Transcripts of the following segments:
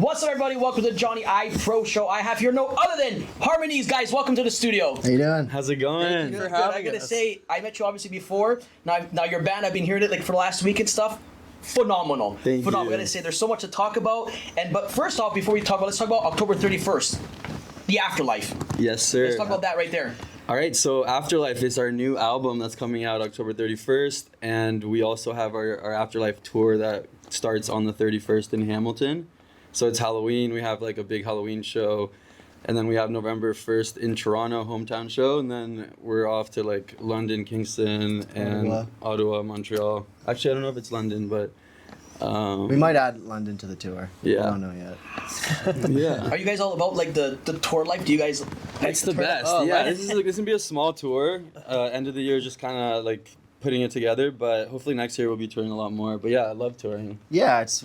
What's up, everybody? Welcome to the Johnny I Pro Show. I have here no other than Harmonies, guys. Welcome to the studio. How you doing? How's it going? Good. I gotta say, I met you obviously before. Now your band, I've been hearing it like for the last week and stuff. Phenomenal. Thank you. I gotta say, there's so much to talk about. But first off, before we talk about, let's talk about October 31st, the Afterlife. Yes, sir. Let's talk about that right there. All right, so Afterlife is our new album that's coming out October 31st, and we also have our Afterlife tour that starts on the 31st in Hamilton. So it's Halloween. We have like a big Halloween show, and then we have November 1st in Toronto, hometown show, and then we're off to like London, Kingston, and Ottawa, Montreal. Actually, I don't know if it's London, but We might add London to the tour. Yeah. I don't know yet. yeah. Are you guys all about like the tour life? Do you guys? It's the tour- best. Oh, Yeah, right. this gonna be a small tour. End of the year, just kind of like putting it together. But hopefully next year we'll be touring a lot more. But yeah, I love touring. Yeah, it's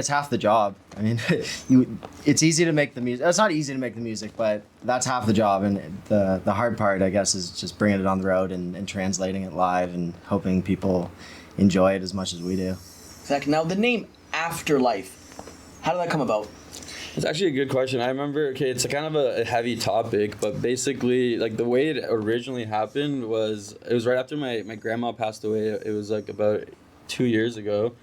half the job. I mean, it's easy to make the music. It's not easy to make the music, but that's half the job. And the hard part, I guess, is just bringing it on the road and translating it live and hoping people enjoy it as much as we do. Exactly. Now the name Afterlife. How did that come about? It's actually a good question. I remember, okay, it's a kind of a heavy topic, but basically, like the way it originally happened was, it was right after my grandma passed away. It was like about 2 years ago.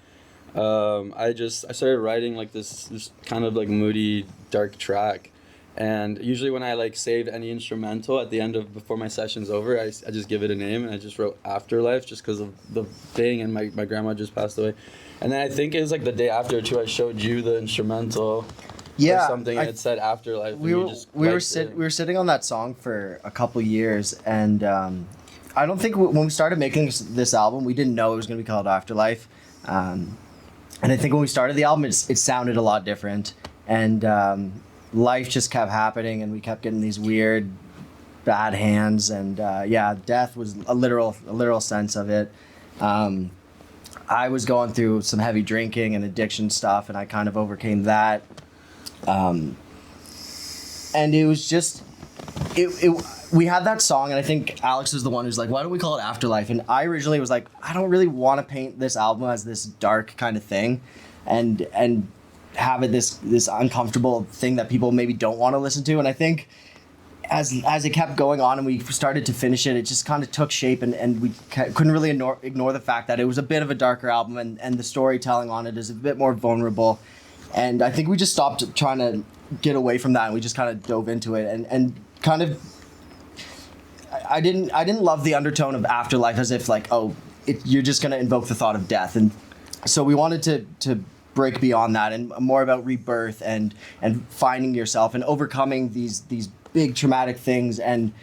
I started writing like this kind of like moody, dark track. And usually when I like save any instrumental at the end of, before my session's over, I just give it a name, and I just wrote Afterlife just because of the thing, and my grandma just passed away. And then I think it was like the day after too, I showed you the instrumental. Yeah, or something. It said Afterlife. We were sitting on that song for a couple years, and I don't think when we started making this album, we didn't know it was going to be called Afterlife. And I think when we started the album, it sounded a lot different, and life just kept happening, and we kept getting these weird, bad hands, and death was a literal sense of it. I was going through some heavy drinking and addiction stuff, and I kind of overcame that. And it was just, we had that song, and I think Alex was the one who's like, why don't we call it Afterlife? And I originally was like, I don't really want to paint this album as this dark kind of thing, and have it this uncomfortable thing that people maybe don't want to listen to. And I think as it kept going on and we started to finish it, it just kind of took shape, and we couldn't really ignore the fact that it was a bit of a darker album, and the storytelling on it is a bit more vulnerable. And I think we just stopped trying to get away from that, and we just kind of dove into it, and kind of, I didn't love the undertone of Afterlife as if like, you're just gonna invoke the thought of death, and so we wanted to break beyond that and more about rebirth and finding yourself and overcoming these big traumatic things, and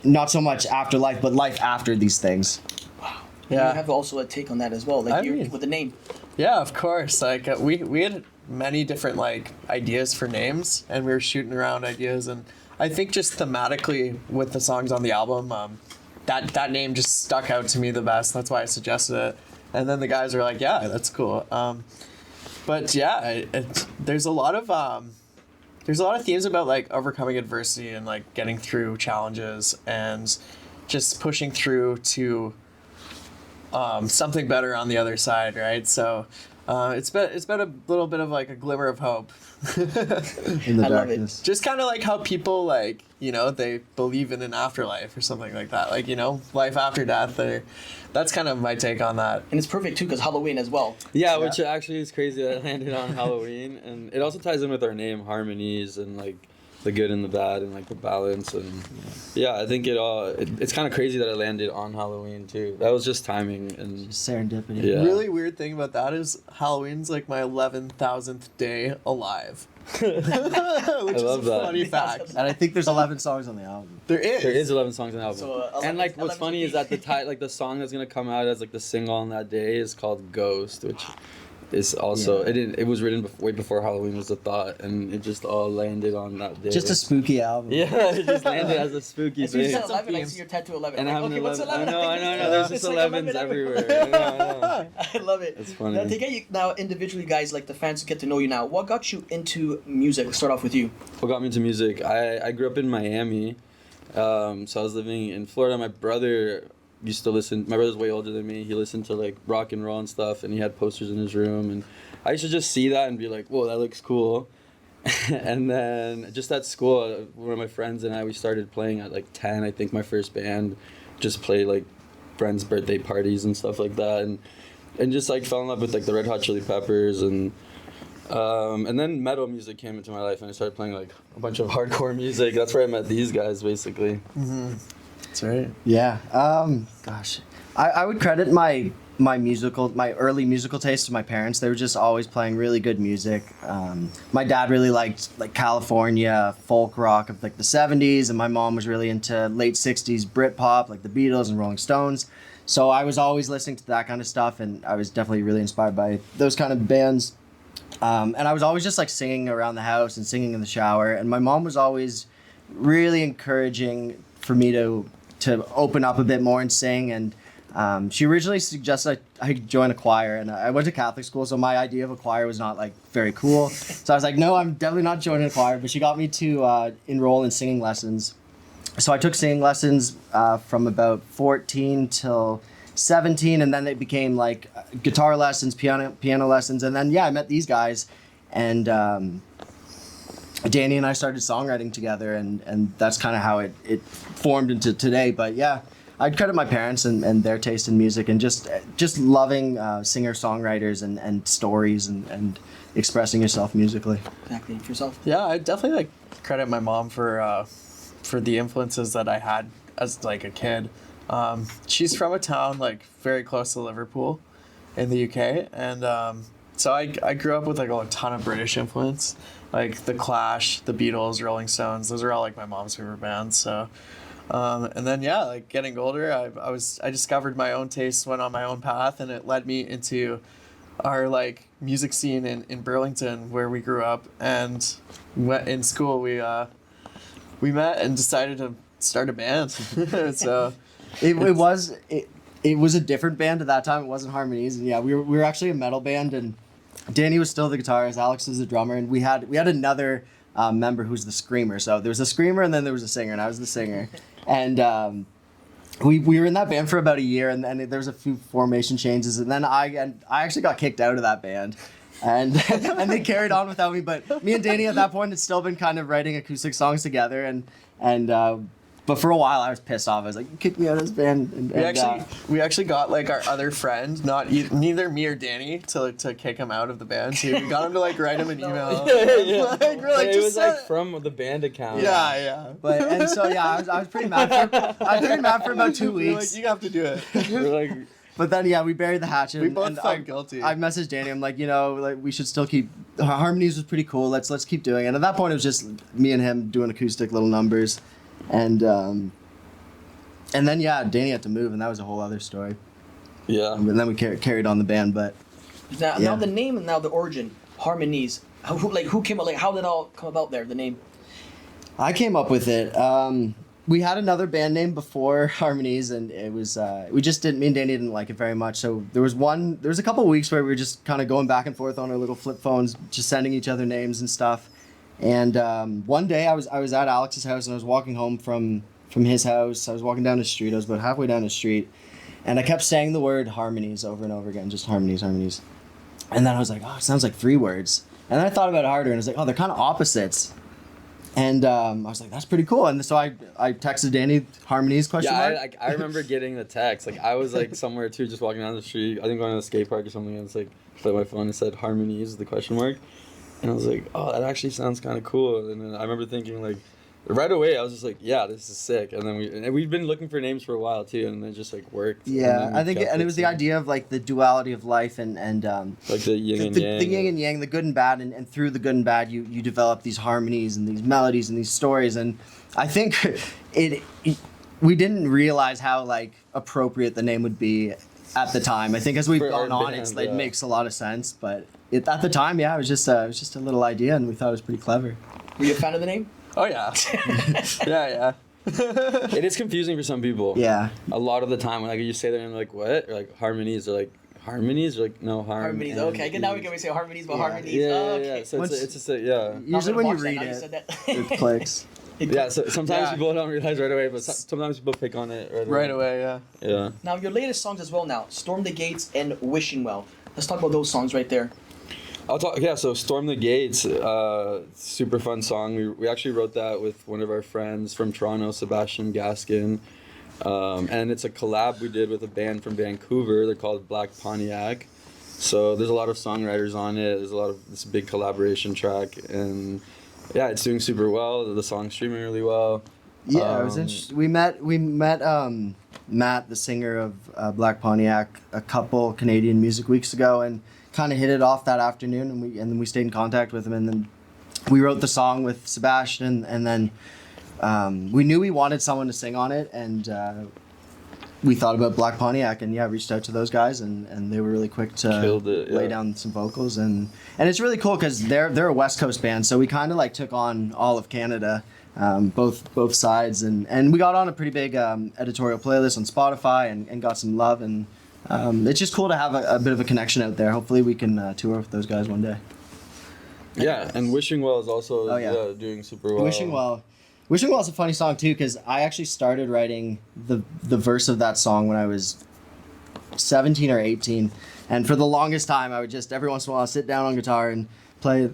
not so much afterlife, but life after these things. Wow. Yeah. You have also a take on that as well, like with the name. Yeah, of course. Like we had many different like ideas for names, and we were shooting around ideas, and I think just thematically with the songs on the album, that name just stuck out to me the best. That's why I suggested it, and then the guys were like, "Yeah, that's cool." But yeah, there's a lot of themes about like overcoming adversity and like getting through challenges and just pushing through to something better on the other side, right? So it's been a little bit of like a glimmer of hope. In the I love it. darkness. Just kind of like how people like, they believe in an afterlife or something like that. Like, life after death. That's kind of my take on that. And it's perfect too, because Halloween as well. Yeah, which actually is crazy that it landed on Halloween, and it also ties in with our name, harmonies, and like the good and the bad, and like the balance, and yeah, I think it's kind of crazy that it landed on Halloween too. That was just timing and Serendipity. Yeah. Really weird thing about that is Halloween's like my 11,000th day alive. Which is love a that. funny fact. And I think there's 11 songs on the album. There is. there is 11 songs on the album. So, and like 11 what's funny is that the song that's gonna come out as like the single on that day is called Ghost, which is also it was written way before Halloween was a thought, and it just all landed on that day. Just a spooky album. yeah, it just landed as a spooky As soon as you thing. said 11, I see your tattoo 11. And I have okay, an what's 11. 11? I know. There's just It's like 11s 11 everywhere. I know. I love it. It's funny. Now, to get you now individually, guys, like the fans get to know you now. What got you into music? Let's start off with you. What got me into music? I grew up in Miami, so I was living in Florida. My brother used to listen. My brother's way older than me. He listened to like rock and roll and stuff, and he had posters in his room. And I used to just see that and be like, "Whoa, that looks cool." And then just at school, one of my friends and I, we started playing at like 10. I think my first band just played like friends' birthday parties and stuff like that, and just like fell in love with like the Red Hot Chili Peppers, and then metal music came into my life, and I started playing like a bunch of hardcore music. That's where I met these guys, basically. That's right. Yeah. Gosh, I would credit my early musical taste to my parents. They were just always playing really good music. My dad really liked like California folk rock of like the 70s, and my mom was really into late 60s Britpop, like the Beatles and Rolling Stones. So I was always listening to that kind of stuff, and I was definitely really inspired by those kind of bands. And I was always just like singing around the house and singing in the shower, and my mom was always really encouraging for me to open up a bit more and sing. And she originally suggested I join a choir, and I went to Catholic school, so my idea of a choir was not like very cool. So I was like, no, I'm definitely not joining a choir. But she got me to enroll in singing lessons. So I took singing lessons from about 14 till 17, and then it became like guitar lessons, piano lessons, and then I met these guys, and Danny and I started songwriting together, and that's kind of how it formed into today. But yeah, I'd credit my parents and their taste in music, and just loving singer-songwriters and stories and expressing yourself musically. Exactly. For yourself. Yeah, I definitely like credit my mom for the influences that I had as like a kid. She's from a town like very close to Liverpool in the UK, and so I grew up with like a ton of British influence, like The Clash, The Beatles, Rolling Stones. Those are all like my mom's favorite bands. So and then like getting older, I discovered my own tastes, went on my own path, and it led me into our like music scene in Burlington where we grew up. And in school we met and decided to start a band. So It was a different band at that time. It wasn't Harmonies, and we were actually a metal band, and Danny was still the guitarist, Alex was the drummer, and we had another member who's the screamer. So there was a screamer, and then there was a singer, and I was the singer. And we were in that band for about a year, and there was a few formation changes, and then I actually got kicked out of that band. And and they carried on without me, but me and Danny at that point had still been kind of writing acoustic songs together, and but for a while I was pissed off. I was like, you kicked me out of this band. And we actually got like our other friend, neither me or Danny, to kick him out of the band too. We got him to like write him an email. Like, we're like, it was like from the band account. Yeah. But and so I was pretty mad for about 2 weeks. Like, you have to do it. We're like, but then we buried the hatchet. We both and felt guilty. I messaged Danny. I'm like, like we should still keep Harmonies was pretty cool. Let's keep doing it. And at that point it was just me and him doing acoustic little numbers. And then Danny had to move, and that was a whole other story. yeah. And then we carried on the band, but Now the name and now the origin, Harmonies. Who came up? Like, how did it all come about there? The name. I came up with it. We had another band name before Harmonies, and it was we just didn't. Me and Danny didn't like it very much. So there was a couple of weeks where we were just kind of going back and forth on our little flip phones, just sending each other names and stuff. And one day I was at Alex's house, and I was walking home from his house. I was walking down the street. I was about halfway down the street, and I kept saying the word harmonies over and over again, just harmonies. And then I was like, oh, it sounds like 3 words. And then I thought about it harder, and I was like, oh, they're kind of opposites. And I was like, that's pretty cool. And so I texted Danny, harmonies, question mark. I remember getting the text. Like, I was like somewhere too, just walking down the street. I think going to the skate park or something, and it's like, put my phone and said harmonies, the question mark. And I was like, oh, that actually sounds kind of cool. And then I remember thinking, like, right away, I was just like, yeah, this is sick. And then we've been looking for names for a while, too, and it just, like, worked. Yeah, I think, and it was the idea of, like, the duality of life and like the yin and yang. The yin and yang, the good and bad, and through the good and bad, you develop these harmonies and these melodies and these stories. And I think we didn't realize how, like, appropriate the name would be at the time. I think as we've gone on, it makes a lot of sense, but at the time, it was just a little idea, and we thought it was pretty clever. Were you a fan of the name? Oh yeah. yeah. It is confusing for some people. Yeah. A lot of the time, when like you say their name, like what? Or like harmonies, or like harmonies, or like no Harmonies. Okay, now we can say harmonies, but harmonies. Yeah, okay. So it's just Usually when you read it clicks. Yeah. So sometimes people don't realize right away, but sometimes people pick on it right away. Yeah. Yeah. Now your latest songs as well. Now, Storm the Gates and Wishing Well. Let's talk about those songs right there. I'll talk. Yeah, so "Storm the Gates," super fun song. We actually wrote that with one of our friends from Toronto, Sebastian Gaskin, and it's a collab we did with a band from Vancouver. They're called Black Pontiac. So there's a lot of songwriters on it. There's a lot of this big collaboration track, and yeah, it's doing super well. The song's streaming really well. Yeah, it was interesting. We met Matt, the singer of Black Pontiac, a couple Canadian Music Weeks ago, and kind of hit it off that afternoon, and then we stayed in contact with him, and then we wrote the song with Sebastian, and then we knew we wanted someone to sing on it, and we thought about Black Pontiac, and reached out to those guys, and they were really quick to lay down some vocals, and it's really cool because they're a West Coast band, so we kind of like took on all of Canada. Both sides, and we got on a pretty big editorial playlist on Spotify and got some love, and it's just cool to have a bit of a connection out there. Hopefully we can tour with those guys one day. Yeah, and Wishing Well is also doing super well. Wishing Well is a funny song too, because I actually started writing the verse of that song when I was 17 or 18, and for the longest time I would just every once in a while sit down on guitar and play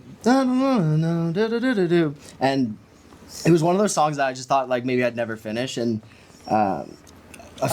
and it was one of those songs that I just thought like maybe I'd never finish, and a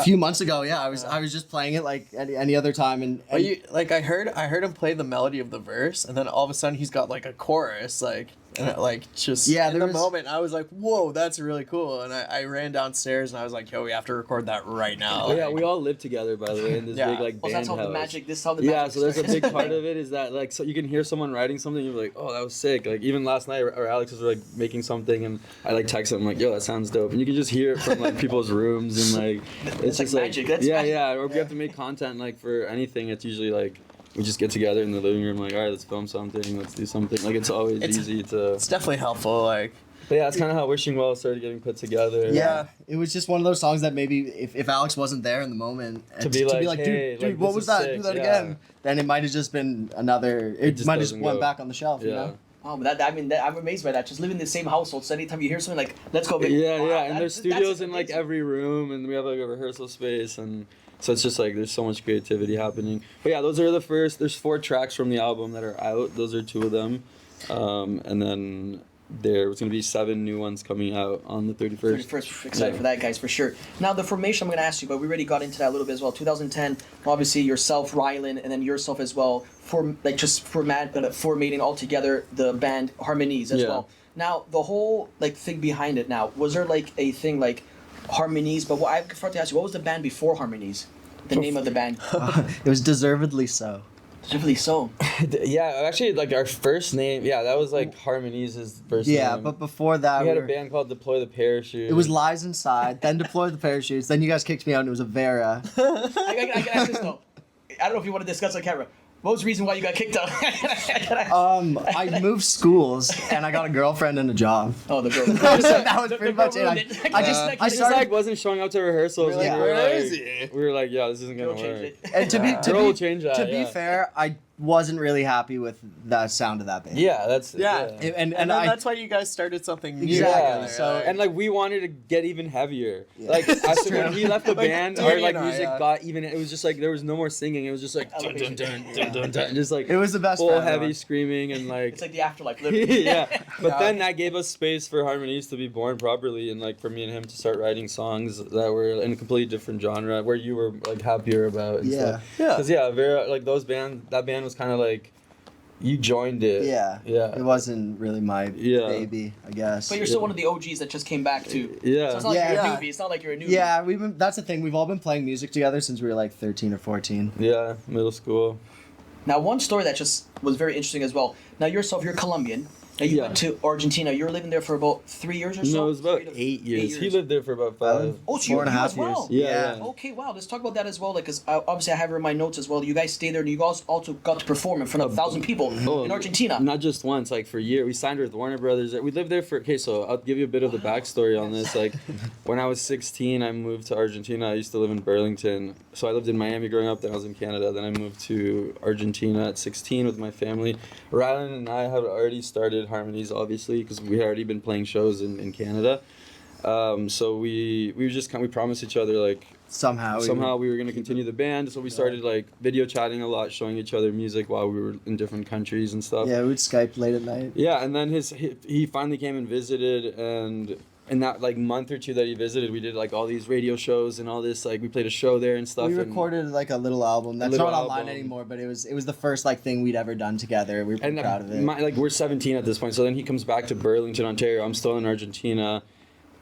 few months ago, I was just playing it like any other time, and you like I heard him play the melody of the verse, and then all of a sudden he's got like a chorus, like and it, like just in the moment I was like, whoa, that's really cool, and I ran downstairs and I was like, yo, we have to record that right now. Oh, yeah, we all live together, by the way, in this big like band that's how house. The magic. This is how the magic. Yeah, so there's a big part of it is that like so you can hear someone writing something, you're like, oh, that was sick. Like even last night, or Alex was like making something, and I like text him like, yo, that sounds dope, and you can just hear it from like people's rooms, and like it's just like magic. That's yeah, magic. yeah. Or if we have to make content like for anything, it's usually like we just get together in the living room, like, all right, let's film something, let's do something. Like it's always easy to. It's definitely helpful, like. But yeah, it's kind of how Wishing Well started getting put together. Yeah, it was just one of those songs that maybe if Alex wasn't there in the moment, To be like, hey, dude, like, what this was is that? sick, Do that yeah. again. Then it might have just been another. It just might have just doesn't went go. back on the shelf. Yeah. You know. Oh, but I'm amazed by that. Just living in the same household, so anytime you hear something like, let's go. Yeah, Wow, yeah, and there's that's studios in like amazing. every room, and we have like a rehearsal space, and so it's just like there's so much creativity happening. But yeah, those are the first. There's 4 tracks from the album that are out. Those are 2 of them, and then there's gonna be 7 new ones coming out on the 31st. 31st, excited for that, guys, for sure. Now, the formation I'm going to ask you, but we already got into that a little bit as well. 2010, obviously yourself, Rylan, and then yourself as well, formatting all together the band Harmonies as well. Now, the whole like thing behind it now, was there like a thing like Harmonies? But what I forgot to ask you, what was the band before Harmonies? The name of the band? It was Deservedly So. Deservedly So. Yeah, actually, like our first name, that was like Harmonies' first name. Yeah, but before that, we had a band called Deploy the Parachute. It was Lies Inside, then Deploy the Parachutes, then you guys kicked me out and it was a Vera. I can ask this though. I don't know if you want to discuss on camera. What was the reason why you got kicked out? I moved schools and I got a girlfriend and a job. Oh, the girl. That was pretty much it. I I started- just like wasn't showing up to rehearsals. Really? and we were Where like, is he? We were like, yeah, this isn't gonna Girl changed work. it. And Girl will change that, to be yeah. fair, I wasn't really happy with the sound of that band. Yeah, that's Yeah. And And I that's why you guys started something new. Exactly. Yeah, So- and like we wanted to get even heavier. Like after when he left the Like, band, Danny our like and I, music yeah. got even. It was just like there was no more singing. It was just like dun, dun, dun, dun, dun, dun, just like It was the best full band heavy ever. screaming and like It's like the afterlife, literally. yeah. But then that gave us space for Harmonies to be born properly, and like for me and him to start writing songs that were in a completely different genre, where you were like happier about. And Yeah. stuff. Yeah. Because Vera, like that band was kind of like you joined it. Yeah. Yeah. It wasn't really my Yeah. baby, I guess. But you're still one of the OGs that just came back too. Yeah. So it's not like you're a Yeah. newbie. It's not like you're a newbie. Yeah, that's the thing. We've all been playing music together since we were like 13 or 14. Yeah, middle school. Now, one story that just was very interesting as well. Now, yourself, you're Colombian. Now, you Yeah. went to Argentina. You were living there for about 3 years or so? No, it was about 3 to 8 years. 8 He lived there for about 5. Oh, so you 4.5 as well? years. Yeah. Okay, wow. Let's talk about that as well. Like, because obviously I have it in my notes as well. You guys stayed there, and you guys also got to perform in front of 1,000 people in Argentina. Not just once, like for a year. We signed with Warner Brothers. We lived there for. Okay, so I'll give you a bit of the backstory on this. Like, when I was 16, I moved to Argentina. I used to live in Burlington. So I lived in Miami growing up. Then I was in Canada. Then I moved to Argentina at 16 with my family. Rylan and I had already started Harmonies, obviously, because we had already been playing shows in Canada. So we promised each other like Somehow we were gonna continue the band. So we started like video chatting a lot, showing each other music while we were in different countries and stuff. Yeah, we would Skype late at night. Yeah, and then he finally came and visited, and in that like month or two that he visited, we did like all these radio shows and all this, like we played a show there and stuff. We and recorded like a little album that's little not online album. anymore, but it was the first like thing we'd ever done together. We were pretty proud of it. Like we're 17 at this point, so then he comes back to Burlington, Ontario. I'm still in Argentina.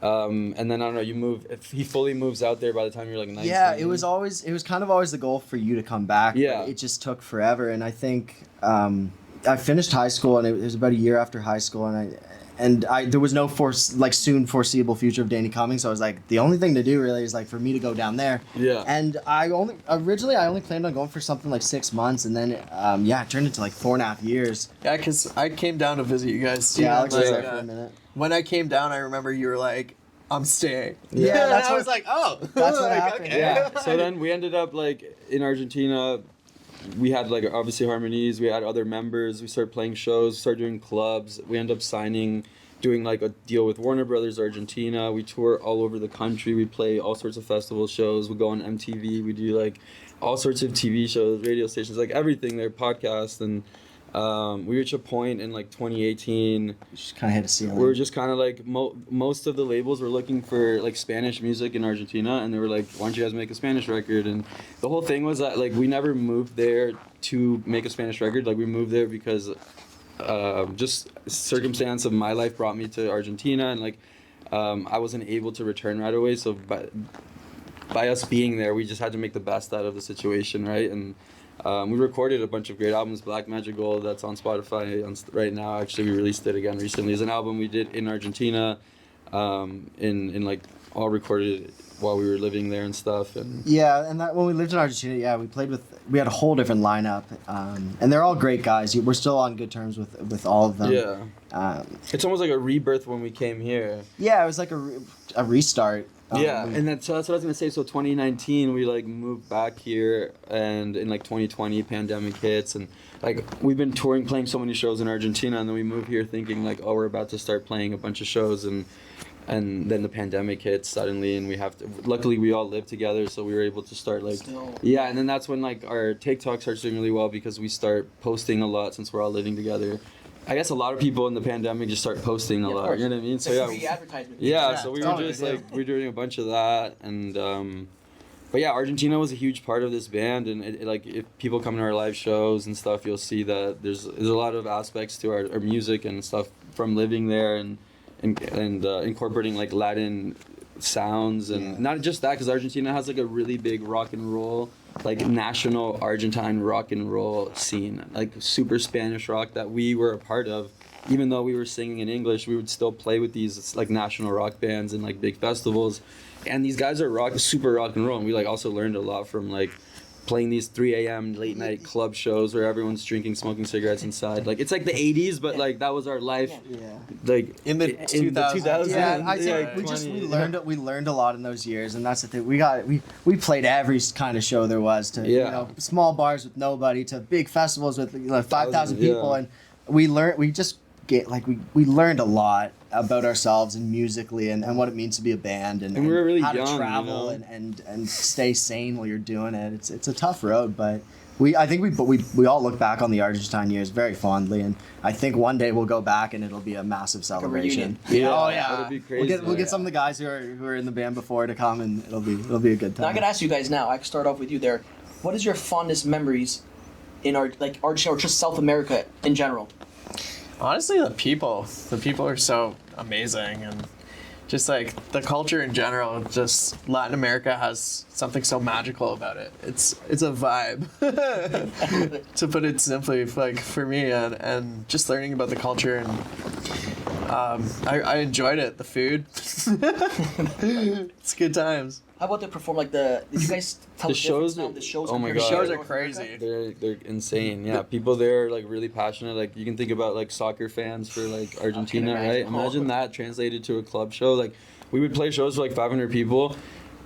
And then I don't know. You move. If he fully moves out there by the time you're like 19. Yeah, it was kind of always the goal for you to come back. Yeah. But it just took forever, and I think I finished high school, and it was about a year after high school, and I there was no soon foreseeable future of Danny coming, so I was like, the only thing to do really is like for me to go down there. Yeah. And I only planned on going for something like 6 months, and then it turned into like 4.5 years. Yeah, because I came down to visit you guys too. Yeah, Alex was like, there for a minute. when I came down, I remember you were like, I'm staying. Yeah, and that's I what- was like, oh. that's what Like, happened, okay. Yeah. So then we ended up like in Argentina. We had like obviously harmonies. We had other members. We started playing shows. Started doing clubs. We ended up doing like a deal with Warner Brothers Argentina. We tour all over the country. We play all sorts of festival shows. We go on MTV. We do like all sorts of TV shows, radio stations, like everything there, podcasts. And we reached a point in like 2018. Just kind of hit a ceiling. We were just kind of like most of the labels were looking for like Spanish music in Argentina, and they were like, "Why don't you guys make a Spanish record?" And the whole thing was that like we never moved there to make a Spanish record. Like we moved there because just circumstance of my life brought me to Argentina, and like I wasn't able to return right away. So by us being there, we just had to make the best out of the situation, right? And we recorded a bunch of great albums. Black Magic Gold, that's on Spotify right now. Actually, we released it again recently. It's an album we did in Argentina, in like all recorded while we were living there and stuff. And Yeah, and that when we lived in Argentina, we had a whole different lineup, and they're all great guys. We're still on good terms with all of them. yeah, it's almost like a rebirth when we came here. Yeah, it was like a restart. Yeah, and that's what I was gonna say. So 2019, we like moved back here, and in like 2020, pandemic hits, and like we've been touring, playing so many shows in Argentina, and then we moved here thinking like, oh, we're about to start playing a bunch of shows, and then the pandemic hits suddenly, and we have to. Luckily, we all live together, so we were able to start like, Still. yeah, and then that's when like our TikTok starts doing really well because we start posting a lot since we're all living together. I guess a lot of people in the pandemic just start posting a Yeah, of lot. course. You know what I mean? It's So like yeah, free advertisement. yeah, so we were totally, just yeah. like we're doing a bunch of that, and but yeah, Argentina was a huge part of this band, and like if people come to our live shows and stuff, you'll see that there's a lot of aspects to our music and stuff from living there and incorporating like Latin sounds, and Yeah. not just that, because Argentina has like a really big rock and roll, like national Argentine rock and roll scene, like super Spanish rock that we were a part of. Even though we were singing in English, we would still play with these like national rock bands and like big festivals, and these guys are super rock and roll, and we like also learned a lot from like playing these 3 a.m. late night club shows where everyone's drinking, smoking cigarettes inside. Like it's like the 80s, but like that was our life. Yeah. Like In the 2000s. Yeah, I think like we 20, learned a lot in those years, and that's the thing. We played every kind of show there was, to Yeah. small bars with nobody to big festivals with 5,000 people, Yeah. and we learned a lot about ourselves and musically and what it means to be a band and we were really how young, to you travel know? and stay sane while you're doing it. It's a tough road, but we all look back on the Argentine years very fondly, and I think one day we'll go back and it'll be a massive celebration. reunion. Yeah, Oh yeah. it'd be crazy. We'll get some of the guys who are in the band before to come, and it'll be a good time. Now I gotta ask you guys now. I can start off with you there. What is your fondest memories in Argentina or just South America in general? Honestly, the people are so amazing, and just like the culture in general. Just Latin America has something so magical about it. It's a vibe, to put it simply. Like for me, and just learning about the culture, and I enjoyed it. The food, it's good times. How about the perform? Like did you guys tell The the shows difference now? are- The shows. oh my compared to God. Shows are North America? crazy. They're insane. Yeah, people there are like really passionate. Like you can think about like soccer fans for like Argentina, imagine. right? Imagine that translated to a club show. Like we would play shows for like 500 people,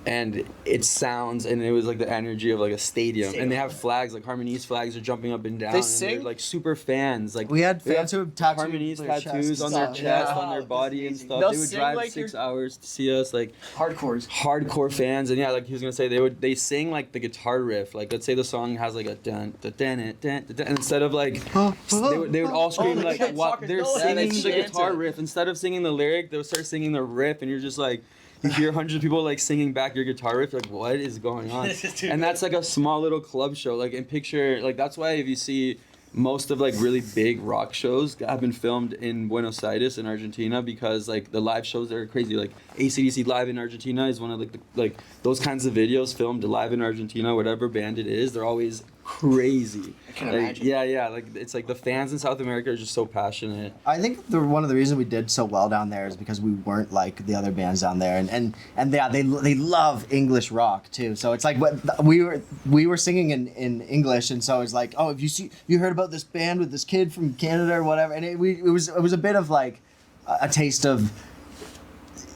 and it sounds, and it was like the energy of like a stadium, and they have flags, like harmonies flags are jumping up and down. They and sing? they're like super fans. Like We had fans who have tattooed harmonies their tattoos chests on their and chest, stuff. on their Wow, body and this is stuff. They'll They would sing drive like 6 you're- hours to see us, like Hardcores. hardcore fans. And yeah, like he was gonna say, they sing like the guitar riff. Like let's say the song has like a dun dun dun dun dun, dun, dun, and instead of like they would all scream like shit, what soccer, they're no, singing they the chant guitar it. riff instead of singing the lyric. They'll start singing the riff, and you're just like. You hear hundreds of people like singing back your guitar riff, like what is going on? This is too And good. that's like a small little club show. Like in picture, like that's why if you see most of like really big rock shows have been filmed in Buenos Aires in Argentina, because like the live shows there are crazy. Like AC/DC live in Argentina is one of like those kinds of videos filmed live in Argentina, whatever band it is, they're always crazy. I can Like, imagine. yeah, like it's like the fans in South America are just so passionate. I think one of the reasons we did so well down there is because we weren't like the other bands down there, and yeah, they love English rock too. So it's like we were singing in English, and so it's like, oh, if you heard about this band with this kid from Canada or whatever, and it was a bit of like a taste of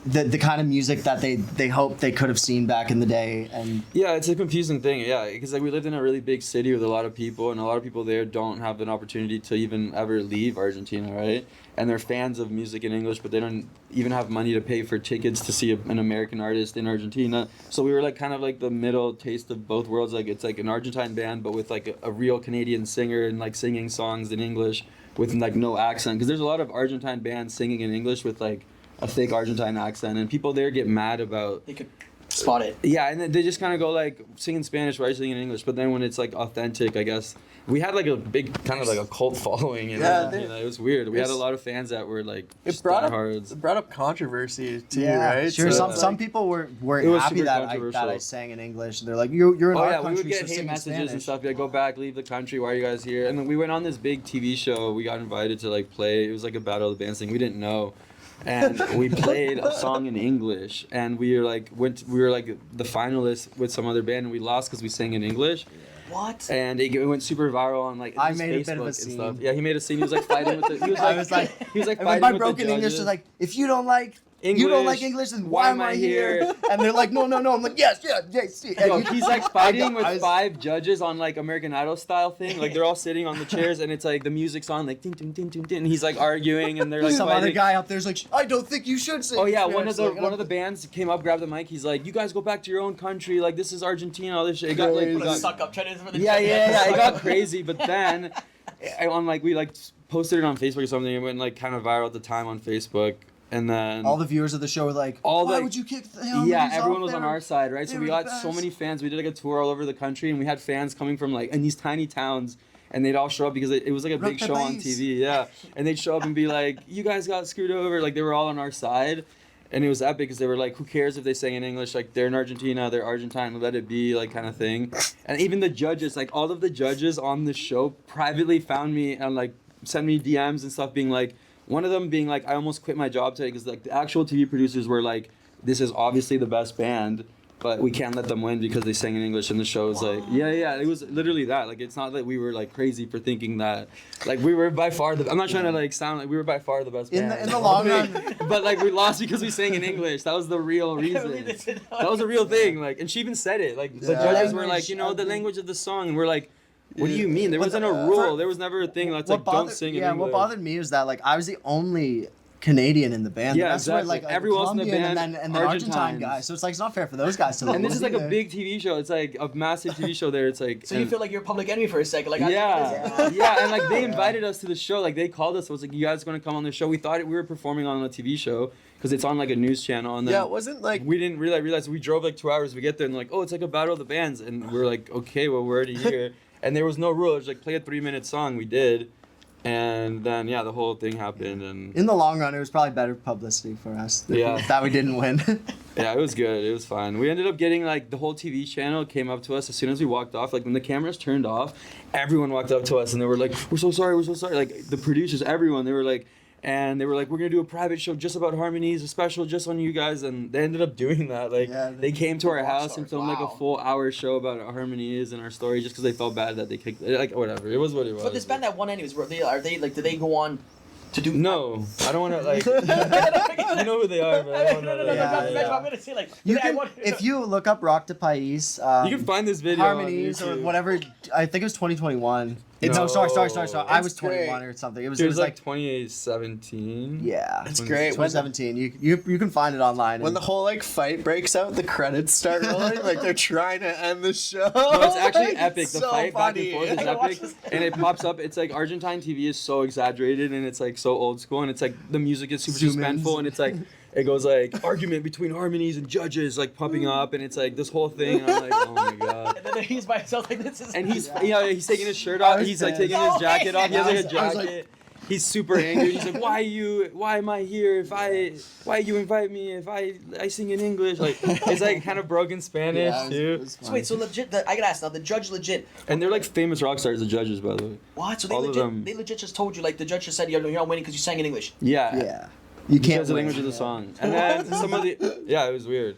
the kind of music that they hoped they could have seen back in the day. And Yeah, it's a confusing thing. Yeah, because like we lived in a really big city with a lot of people, and a lot of people there don't have an opportunity to even ever leave Argentina, right? And they're fans of music in English, but they don't even have money to pay for tickets to see an American artist in Argentina. So we were like kind of like the middle taste of both worlds. Like it's like an Argentine band, but with like a real Canadian singer and like singing songs in English with like no accent. Because there's a lot of Argentine bands singing in English with like a fake Argentine accent, and people there get mad about. They could spot it. Yeah, and then they just kind of go like sing in Spanish, why are you singing in English? But then when it's like authentic, I guess we had like a big kind of like a cult following. Yeah, It was weird. We had a it's- lot of fans that were like It just brought diehards. up controversy too, yeah, right? sure. So, Some like, people weren't It was happy super that I controversial. sang in English. They're like, you're in Oh our yeah, we country, would get so hate sing in messages and Spanish. stuff. Like, go back, leave the country. Why are you guys here? And then we went on this big TV show. We got invited to like play. It was like a battle of the bands thing. We didn't know, and we played a song in English. And we were like the finalists with some other band, and we lost because we sang in English. What? And it went super viral on like I his made a bit of Facebook a and scene. stuff. Yeah, he made a scene. He was like fighting with the. He was I like, was like, he was like and with fighting my with broken the English judges. is like, if you don't like you don't like English, then why am I here? And they're like, no. I'm like, yes. See. Yo, And he's like fighting I with was- 5 judges on like American Idol style thing. Like they're all sitting on the chairs, and it's like the music's on, like ding ding ding ding ding. And he's like arguing, and they're like some fighting. other guy up there's like, I don't think you should sing. Oh yeah, in one of Spanish. the Like, one of the bands came up, grabbed the mic. He's like, "You guys go back to your own country. Like this is Argentina. All this shit." It got like, Crazy. Put a suck up. Try to yeah. It got crazy, but then on like we like posted it on Facebook or something. It went like kind of viral at the time on Facebook, and then all the viewers of the show were like, All why the- would you kick the yeah, harmonies everyone off was on there? our side, right? They So were we the got so best. many fans. We did like a tour all over the country, and we had fans coming from like in these tiny towns, and they'd all show up because it was like a big Rock the show on bass. TV, yeah. And they'd show up and be like, "You guys got screwed over." Like they were all on our side, and it was epic because they were like, "Who cares if they sang in English? Like they're in Argentina, they're Argentine, let it be," like kind of thing. And even the judges, like all of the judges on the show, privately found me and like sent me DMs and stuff, being like. One of them being like, I almost quit my job today because like the actual TV producers were like, this is obviously the best band, but we can't let them win because they sang in English. And the show was like, yeah, it was literally that. Like it's not that we were like crazy for thinking that, like we were by far I'm not trying to like sound like we were by far the best band. In the long run, But like we lost because we sang in English. That was the real reason. That was a real thing. Like, and she even said it. Like the Yeah. judges were Language, like, the language of the song, and we're like. What do Yeah. you mean? There But wasn't a the- rule. for- There was never a thing that's what like don't bothered- sing in yeah, English. what bothered me is that like I was the only Canadian in the band. Yeah, the rest were, exactly. like Everyone else in the Colombian band, and then Argentine Argentines. guys. So it's like it's not fair for those guys to lose. And this is like a either. big TV show. It's like a massive TV show there. It's like So you feel like you're a public enemy for a second, like yeah, and like they invited us to the show. Like they called us. I was like, "You guys going to come on the show?" We thought we were performing on a TV show because it's on like a news channel. And then yeah, it wasn't like we didn't realize we drove like 2 hours. We get there and like, oh, it's like a battle of the bands, and we're like, okay, well we're already here. And there was no rule. It was like play a 3-minute song. We did, and then yeah, the whole thing happened, and In the long run, it was probably better publicity for us. Yeah. that we didn't win. yeah, it was good. It was fun. We ended up getting like the whole TV channel came up to us as soon as we walked off. Like when the cameras turned off, everyone walked up to us and they were like, "We're so sorry, we're so sorry." Like the producers, everyone, they were like, "We're gonna do a private show just about harmonies, a special just on you guys." And they ended up doing that. Like Yeah, they came to our rock house stars. and filmed like a Wow. full hour show about our harmonies and our story just because they felt bad that they kicked. Like whatever, it was what it was. But this band that won anyways, are they like? Did they go on to do? No, I don't want to like. You know who they are, but I don't want to. I'm gonna say like You can, if you look up Rock to Pais, You can find this video. harmonies on or YouTube. whatever. I think it was 2021. No. No, sorry. I was It's 21 great. or something. It It was was like 2017. yeah. It's great. When 2017. You can find it online. the whole like fight breaks out, the credits start rolling, like they're trying to end the show. No, it's actually epic. It's The so fight back funny. and forth is I gotta watch epic, this. and it pops up. It's like Argentine TV is so exaggerated, and it's like so old school, and it's like the music is super Zoom in. suspenseful, and it's like it goes like argument between harmonies and judges like pumping up, and it's like this whole thing. And I'm like, oh my god. And then he's by himself like this is. And he's he's taking his shirt off. was He's like pissed. taking his jacket off. He has like a I was like- jacket. He's super angry. He's like, why am I here? Why you invite me if I sing in English? Like, it's like kind of broken Spanish too. So wait, so legit. I gotta ask now. The judge legit. And they're like famous rock stars, the judges, by the way. What? So they All of legit. them. They legit just told you like the judge just said you're not winning because you sang in English. Yeah. Yeah. You can't Because of the win. language of the song. And then some of the it was weird.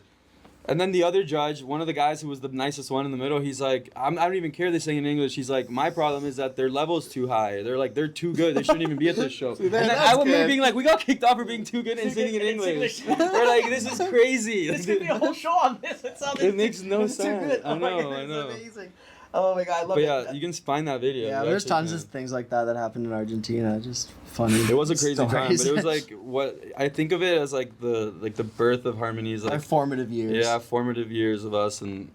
And then the other judge, one of the guys who was the nicest one in the middle, he's like, I don't even care they sing in English. He's like, my problem is that their level's too high. They're too good. They shouldn't even be at this show. And then I remember good. being like, we got kicked off for being too good and singing in English. We're like, this is crazy. This could be a whole show on this. It makes no it's too sense. good. I Oh my know, God, I it's know. amazing. Oh my god, I love But it. yeah, you can find that video. Yeah, You there's actually tons can. of things like that that happened in Argentina. Just funny. It was a crazy time, but stories. it was like what I think of it as like the birth of harmonies. Our Like formative years. yeah, formative years of us and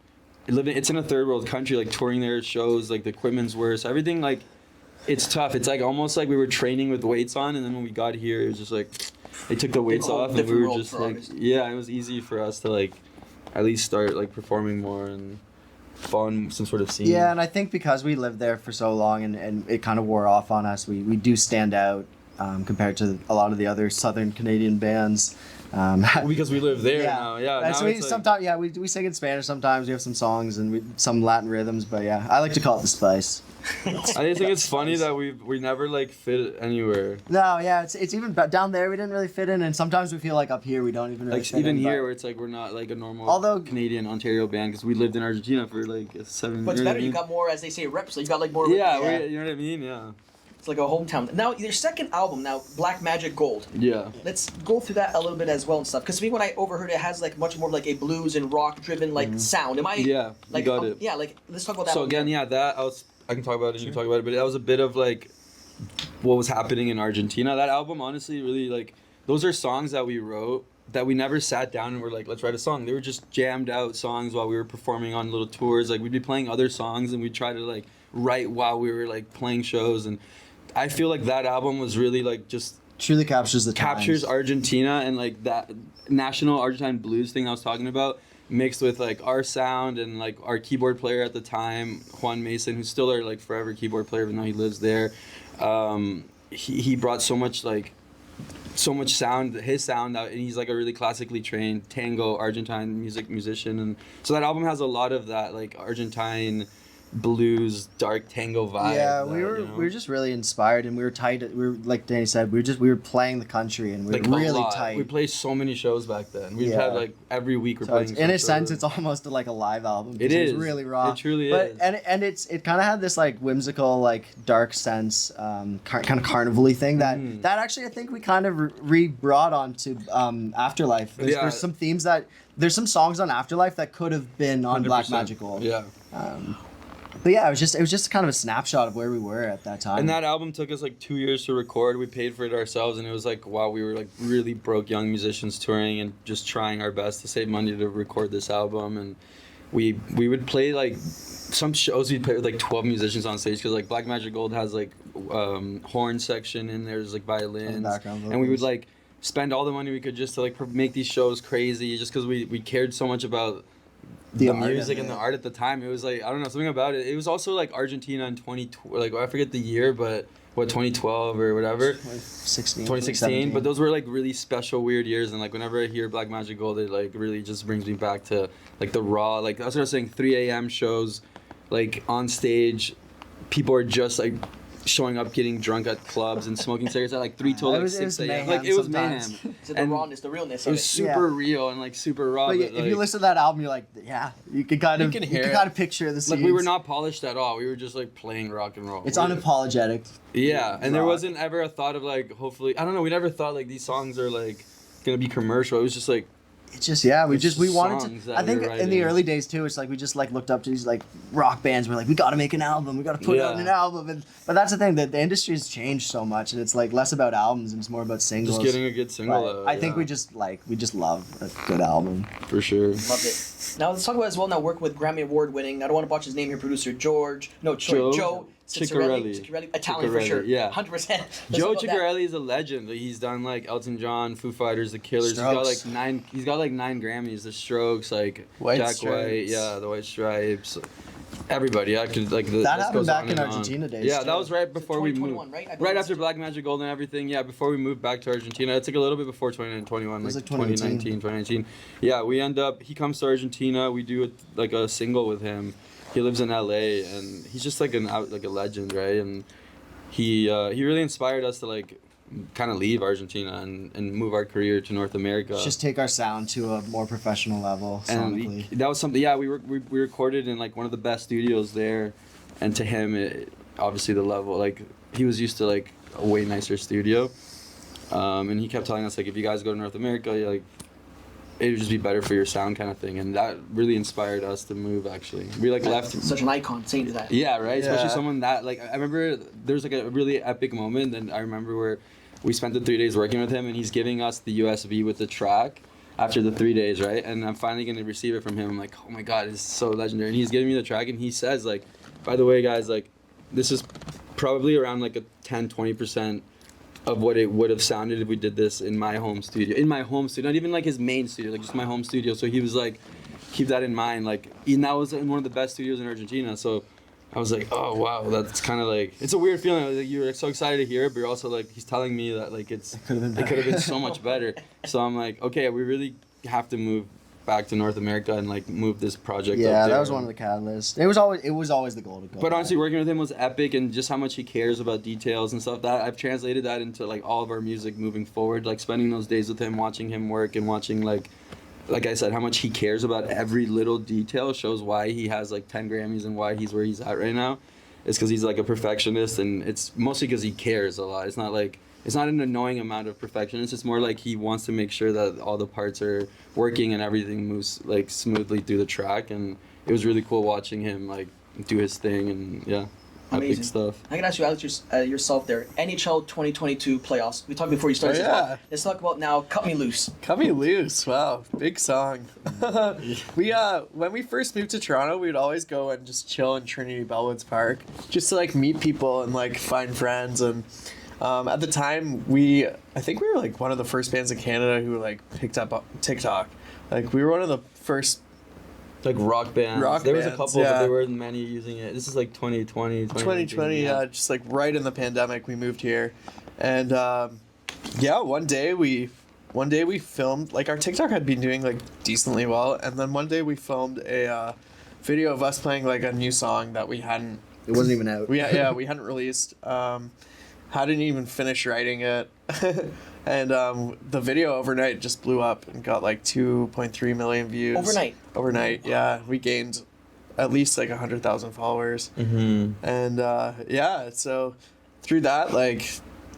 living. It's in a third world country, like touring their shows, like the equipment's worse, everything like. It's tough. It's like almost like we were training with weights on, and then when we got here, it was just like they took the weights whole off, and we different were world just for like, artists. yeah, it was easy for us to like at least start like performing more and fall in some sort of scene. Yeah, and I think because we lived there for so long and it kind of wore off on us, we do stand out compared to a lot of the other Southern Canadian bands. Because we live there now. Yeah, now So we it's like- sometimes we sing in Spanish sometimes. We have some songs and some Latin rhythms, but yeah, I like to call it the spice. I just think it's funny that we never like fit anywhere. No, yeah, it's even down there we didn't really fit in, and sometimes we feel like up here we don't even really Like fit even in, here, but- where it's like we're not like a normal Although- Canadian Ontario band because we lived in Argentina for like 7 But years. it's better. You got more, as they say, reps. So you got like more. Yeah, Yeah. you know what I mean. Yeah. It's like a hometown. Now your second album, now Black Magic Gold. Yeah. Let's go through that a little bit as well and stuff. Because to me, when I overheard it, it has like much more of like a blues and rock driven like sound. Am I? Yeah, Like you got it. Yeah, like let's talk about that. So one. again, yeah, I can talk about it and you can talk about it, but that was a bit of like what was happening in Argentina. That album, honestly, really like those are songs that we wrote that we never sat down and were like, let's write a song. They were just jammed out songs while we were performing on little tours. Like we'd be playing other songs and we'd try to like write while we were like playing shows. And I feel like that album was really like just truly captures the captures times. Argentina and like that national Argentine blues thing I was talking about mixed with like our sound and like our keyboard player at the time, Juan Mason, who's still our like forever keyboard player even though he lives there. He brought so much sound, his sound out, and he's like a really classically trained tango Argentine musician, and so that album has a lot of that like Argentine blues dark tango vibe. Yeah, that, we were you know? we were just really inspired, and we were tight. We were like Danny said, we were playing the country, and we like were a really lot. tight. We played so many shows back then. We've Yeah. had like every week we're So playing. it's, some in a shows. sense, it's almost like a live album. It because is. It's really raw. It truly but, is. And it kind of had this like whimsical, like dark sense, kind of carnival-y thing that actually I think we kind of re-brought onto Afterlife. Yeah. There's some themes there's some songs on Afterlife that could have been on Black 100%. Magic Gold. Yeah. But yeah, it was just kind of a snapshot of where we were at that time. And that album took us like 2 years to record. We paid for it ourselves, and it was like while we were like really broke young musicians touring and just trying our best to save money to record this album. And we would play like some shows. We'd play with like 12 musicians on stage because like Black Magic Gold has like horn section and there's like violins, background and we would vocals. like spend all the money we could just to like make these shows crazy, just because we cared so much about the art music of and the it. art at the time. It was like, I don't know, something about it. It was also like Argentina in 2012, like I forget the year, but what, 2012 or whatever, 2016, 2016. But those were like really special, weird years. And like whenever I hear Black Magic Gold, it like really just brings me back to like the raw, like that's what I was saying, 3 a.m. shows, like on stage, people are just like showing up, getting drunk at clubs and smoking cigarettes at like 3 till like 6 a.m. Like it was mayhem. So the rawness, the realness It of was super real and like super raw. But But, if like, you listen to that album, you're like, yeah, you can kind of picture the scenes. like we were not polished at all. We were just like playing rock and roll. It's unapologetic. Yeah, and there rock. wasn't ever a thought of like, hopefully, I don't know. We never thought like these songs are like gonna be commercial. It was just like. It's just we wanted songs to. that I think we were in the writing. early days too, it's like we just like looked up to these like rock bands. We're like, we got to make an album. We got to put out Yeah. an album. But that's the thing, that the industry has changed so much, and it's like less about albums and it's more about singles. Just getting a good single. But out, I think yeah. we just love a good album. for sure. Loved it. Now let's talk about as well. Now working with Grammy Award winning. I don't want to botch his name here. Producer Joe Ciccarelli, Italian for Ciccarelli, sure. yeah. 100%. Joe Ciccarelli is a legend. Like, he's done like Elton John, Foo Fighters, The Killers. Strokes. He's got like 9 Grammys. The Strokes, like White Jack Stripes. White, yeah, the White Stripes. Everybody, I could like the That list happened goes back on in and on. Argentina days, Yeah, too. that was right before we 2021, moved. right? I believe Right it's- after Black Magic Gold and everything. Yeah, before we moved back to Argentina. It took a little bit before 2021, was like like 2019. 2019. Yeah, we end up. He comes to Argentina. We do like a single with him. He lives in LA, and he's just like a legend, right? And he really inspired us to like kind of leave Argentina and move our career to North America. Just take our sound to a more professional level sonically. And that was something. Yeah, we recorded in like one of the best studios there, and to him, obviously the level, like he was used to like a way nicer studio, and he kept telling us like, if you guys go to North America, like it would just be better for your sound kind of thing, and that really inspired us to move. Actually, we like left. Such an icon saying that. Yeah, right. Especially Yeah. someone that like I remember there was like a really epic moment, and I remember where we spent the 3 days working with him, and he's giving us the USB with the track after the 3 days, right? And I'm finally gonna receive it from him. I'm like, oh my god, it's so legendary. And he's giving me the track, and he says like, by the way, guys, like this is probably around like a 10-20% of what it would have sounded if we did this in my home studio. In my home studio, not even like his main studio, like just my home studio. So he was like, keep that in mind. Like, and that was in one of the best studios in Argentina. So I was like, oh wow, that's kind of like, it's a weird feeling. Like, you're so excited to hear it, but you're also like, he's telling me that like it could have been so much better. So I'm like, okay, we really have to move back to North America and like move this project. Yeah, up there. that was one of the catalysts. It was always the goal to go. But honestly, back. working with him was epic, and just how much he cares about details and stuff. That I've translated that into like all of our music moving forward. Like spending those days with him, watching him work, and watching like I said, how much he cares about every little detail shows why he has like 10 Grammys and why he's where he's at right now. It's because he's like a perfectionist, and it's mostly because he cares a lot. It's not like it's not an annoying amount of perfection. It's just more like he wants to make sure that all the parts are working and everything moves like smoothly through the track. And it was really cool watching him like do his thing, and yeah, Amazing epic stuff. I can ask you, Alex, yourself there. NHL 2022 playoffs. We talked before you started. Oh, this yeah. talk. Let's talk about now. Cut Me Loose. Cut Me Loose. Wow, big song. We when we first moved to Toronto, we'd always go and just chill in Trinity Bellwoods Park, just to like meet people and like find friends. And at the time, I think we were like one of the first bands in Canada who like picked up TikTok. Like we were one of the first. Like rock bands. Rock there was a bands, couple, yeah. but there weren't many using it. This is like 2020. 2020, just like right in the pandemic, we moved here, and one day we filmed, like our TikTok had been doing like decently well, and then one day we filmed a video of us playing like a new song that we hadn't It wasn't even out. we hadn't released, hadn't even finished writing it. And the video overnight just blew up and got like 2.3 million views. Overnight, yeah. We gained at least like 100,000 followers. Mm-hmm. And so through that,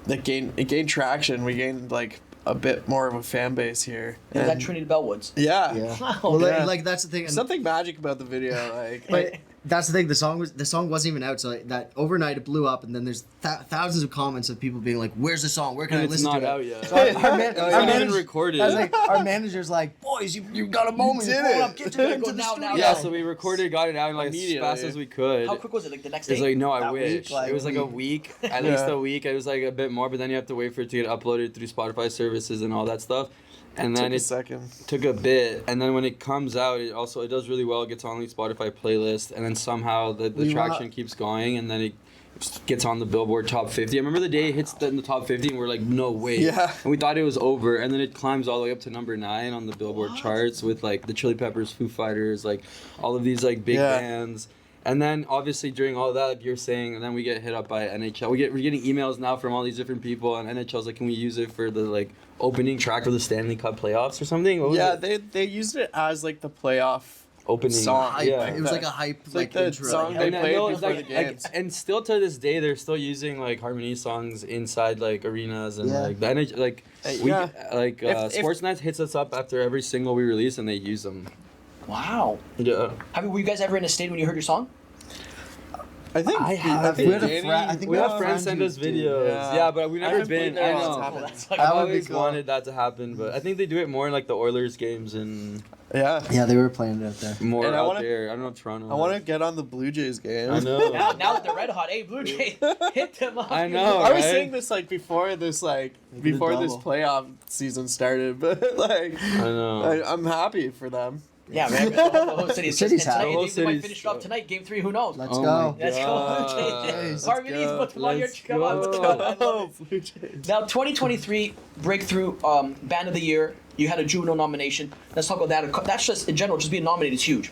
it gained traction. We gained like a bit more of a fan base here. Is that Trinity Bellwoods? Yeah. Yeah. Wow. Well, Yeah. like that's the thing. and- Something magic about the video, like. But that's the thing. The song wasn't even out. So that overnight it blew up, and then there's thousands of comments of people being like, "Where's the song? Where can And I it's listen not to it?" out yet. So our It's not even recorded. I was like, our manager's like, "Boys, you got a moment. did Pull it. up, get Gotta into go the now, studio." Yeah, so we recorded, got it out like as Immediately. fast as we could. How quick was it? Like the next It was day? like, no, I That wish. week, like, it was like a week, at least a week. It was like a bit more, but then you have to wait for it to get uploaded through Spotify services and all that stuff. And then Took a it second. took a bit, and then when it comes out, it does really well. It gets on the Spotify playlist, and then somehow the We traction keeps going, and then it gets on the Billboard Top 50. I remember the day it hits in the top 50, and we're like, no way. Yeah. And we thought it was over, and then it climbs all the way up to number 9 on the Billboard charts with like the Chili Peppers, Foo Fighters, like all of these like big Yeah. bands. And then obviously during all that, like you're saying, and then we get hit up by NHL. We're getting emails now from all these different people, and NHL's like, can we use it for the like opening track of the Stanley Cup playoffs or something? What was Yeah, it? they used it as like the playoff Opening song. Hype. Yeah. It was like a hype like like the intro. song Like, they I played know, before like, the games. and still to this day, they're still using like harmonies songs inside like arenas and Yeah. like the NH like we Yeah. like If- Sportsnet hits us up after every single we release and they use them. Wow. Yeah. Were you guys ever in a state when you heard your song? I think I have we had a Danny- friend. I think We had have friends send who us did. videos. Yeah. Yeah, but we've I never haven't been. played there I all the know. time. Oh, that's like, That I've would be always cool. wanted that to happen, but I think they do it more in like the Oilers games and Yeah. Yeah, they were playing it out there. more And I out wanna- there. I don't know if Toronto. I want to get on the Blue Jays game. I know. now that they're red hot, hey, Blue Jays, hit them up. I know. I was right? saying this like before this it before this double. playoff season started, but like I know. I'm happy for them. Yeah, man. The whole city's City's tonight, happy. The whole they might city's- finish it up tonight. Game 3, who knows? Let's Oh go. my Let's go, God. Blue Jays. Let's Harmonies, go. put them on your Let's come on, let's go. go. I love it. Blue Jays. Now, 2023 breakthrough band of the year. You had a Juno nomination. Let's talk about that. That's just in general, just being nominated is huge.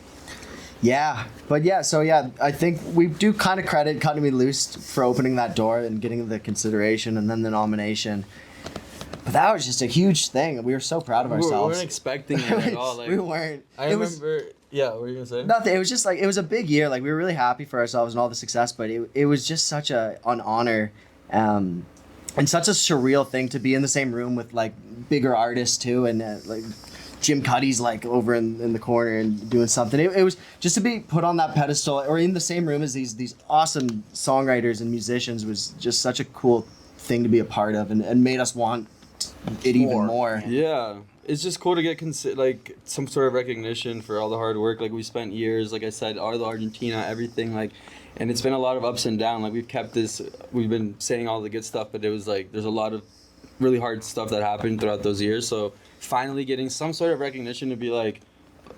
Yeah, but yeah, so yeah, I think we do kind of credit Cutting Me Loose for opening that door and getting the consideration and then the nomination. But that was just a huge thing. We were so proud of We ourselves. weren't expecting it at all. Like, we weren't. I It was remember. Yeah, what were you gonna say? nothing. It was just like it was a big year. Like we were really happy for ourselves and all the success, but it was just such an honor, and such a surreal thing to be in the same room with like bigger artists too, and like Jim Cuddy's like over in the corner and doing something. It was just to be put on that pedestal or in the same room as these awesome songwriters and musicians was just such a cool thing to be a part of, and made us want it even more. Yeah, it's just cool to get like some sort of recognition for all the hard work. Like we spent years, like I said, all the Argentina, everything. Like, and it's been a lot of ups and downs. Like we've kept this. We've been saying all the good stuff, but it was like there's a lot of really hard stuff that happened throughout those years. So finally getting some sort of recognition to be like,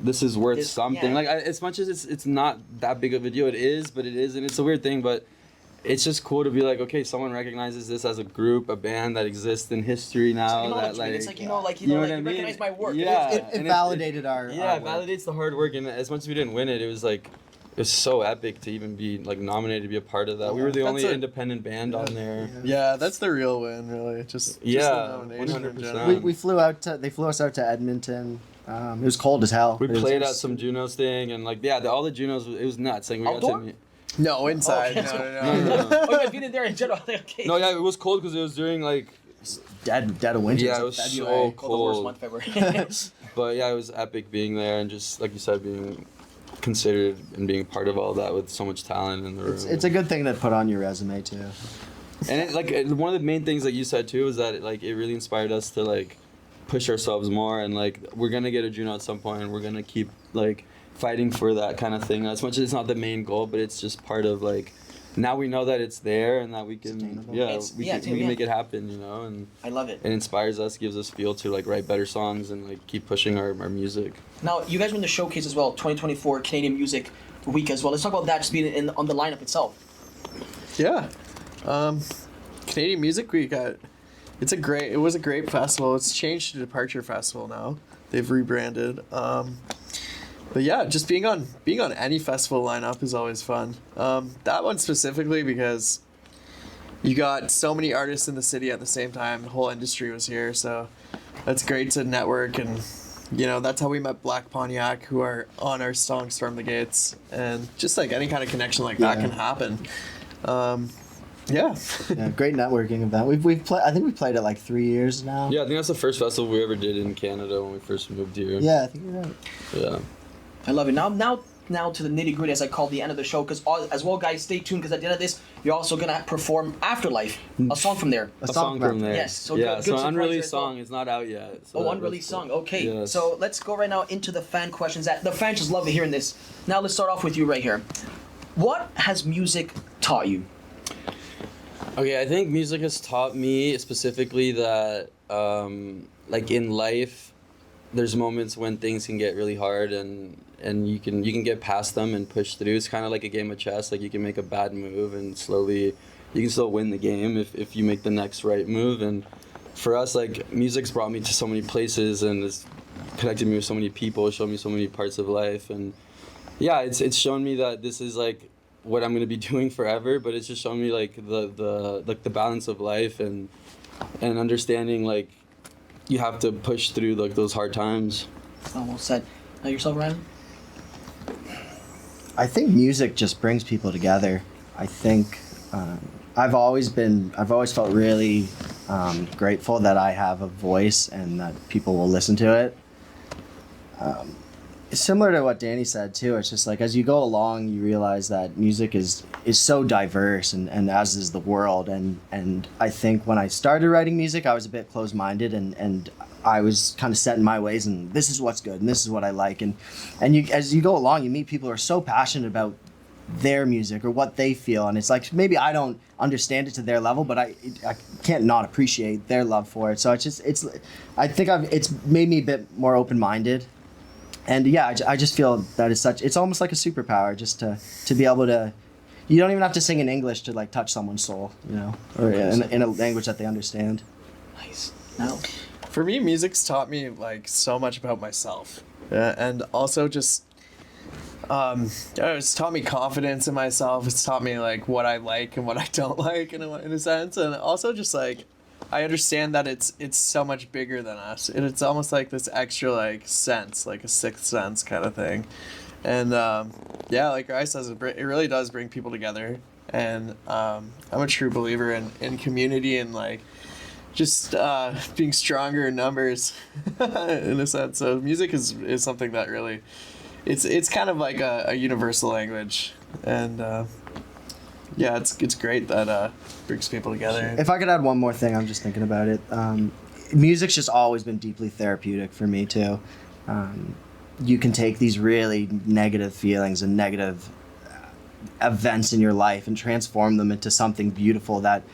this is worth something. Yeah. Like as much as it's not that big of a deal, it is, but it is, and it's a weird thing, but. It's just cool to be like, okay, someone recognizes this as a group, a band that exists in history now. That Acknowledgement. like, It's like, you know, you know what I you mean? recognize my work. Yeah. It and validated our Yeah, it work. validates the hard work, and as much as we didn't win it, it was like it was so epic to even be like nominated to be a part of that. We were the That's only a- independent band on there. Yeah, that's the real win, really. Just Yeah, the nomination in 100%. general. We flew out to they flew us out to Edmonton. It was cold as hell. We It was played at just- some Junos thing, and like all the Junos, it was nuts. Like we Outdoor? got to meet. No, inside. Okay. No. Oh, you've been in there in general. Okay. No, yeah, it was cold because it was during like, dead of winter. yeah, so it was February. so Well, the worst cold. month February. But yeah, it was epic being there and just like you said, being considered and being part of all that with so much talent in the room. It's a good thing to put on your resume too. And one of the main things that you said too is that it really inspired us to like push ourselves more, and like we're gonna get a Juno at some point, and we're gonna keep like fighting for that kind of thing. As much as it's not the main goal, but it's just part of like now we know that it's there and that we can attainable. we can make it happen, you know, and I love it. it inspires us, gives us fuel to like write better songs and like keep pushing our music. Now, you guys were in the showcase as well, 2024 Canadian Music Week as well. Let's talk about that, just being on the lineup itself. Yeah. Canadian Music Week. It was a great festival. It's changed to Departure Festival now. They've rebranded. But yeah, just being on any festival lineup is always fun. That one specifically because you got so many artists in the city at the same time. The whole industry was here, so that's great to network, and you know that's how we met Black Pontiac, who are on our song "Storm the Gates," and just like any kind of connection like that Yeah. can happen. Yeah. Yeah, great networking event. We've played. I think we played it like 3 years now. Yeah, I think that's the first festival we ever did in Canada when we first moved here. Yeah, I think you're right. Yeah. I love it. Now to the nitty gritty, as I call the end of the show, because as well, guys, stay tuned, because at the end of this, you're also gonna perform "Afterlife," a song from there. A song from there. Yes, so yeah, good so surprise unreleased there as well. song. It's not out yet. So Oh, that's unreleased cool. song. Okay, Yes. so let's go right now into the fan questions. That the fans just love hearing this. Now let's start off with you right here. What has music taught you? Okay, I think music has taught me specifically that, like in life, there's moments when things can get really hard, and you can get past them and push through. It's kind of like a game of chess. Like you can make a bad move and slowly, you can still win the game if you make the next right move. And for us, like music's brought me to so many places and it's connected me with so many people, showed me so many parts of life, and yeah, it's shown me that this is like what I'm gonna be doing forever, but it's just shown me like the balance of life and understanding like you have to push through like those hard times. Almost said. Now yourself, Ryan? I think music just brings people together. I think I've always felt really grateful that I have a voice and that people will listen to it. It's similar to what Danny said too. It's just like as you go along, you realize that music is so diverse, and as is the world. And I think when I started writing music, I was a bit closed-minded, and I was kind of set in my ways, and this is what's good, and this is what I like. And you, as you go along, you meet people who are so passionate about their music or what they feel, and it's like maybe I don't understand it to their level, but I can't not appreciate their love for it. So I think it's made me a bit more open-minded. And yeah, I just feel that it's almost like a superpower just to be able to, you don't even have to sing in English to like touch someone's soul, you know, or in a language that they understand. Nice. Now, For me, music's taught me like so much about myself, and also just it's taught me confidence in myself. It's taught me like what I like and what I don't like in a sense, and also just like I understand that it's so much bigger than us, and it's almost like this extra like sense, like a sixth sense kind of thing. And yeah, like Rice says, it really does bring people together, and I'm a true believer in community and like just being stronger in numbers in a sense. So music is something that really it's kind of like a universal language, and yeah, it's great that brings people together. If I could add one more thing, I'm just thinking about it. Music's just always been deeply therapeutic for me too. You can take these really negative feelings and negative events in your life and transform them into something beautiful that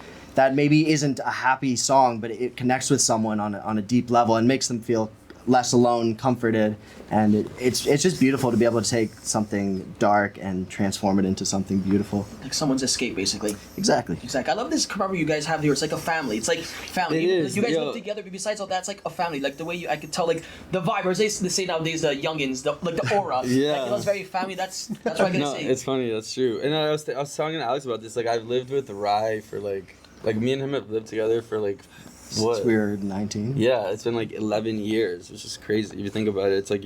maybe isn't a happy song, but it connects with someone on a deep level and makes them feel less alone, comforted, and it's just beautiful to be able to take something dark and transform it into something beautiful. like someone's escape, basically. Exactly. Exactly. I love this camaraderie you guys have here. It's like a family. It's like family. It is, You guys yo. live together, but besides all that, it's like a family. Like the way I could tell, like the vibe, or as they say nowadays, the youngins, like the aura. Yeah. Like, it's very family. That's what I'm gonna No, say. it's funny. That's true. And I was talking to Alex about this. Like I've lived with Rye for like me and him have lived together for like what? Since we were 19. Yeah, it's been like 11 years, which is crazy. If you think about it, it's like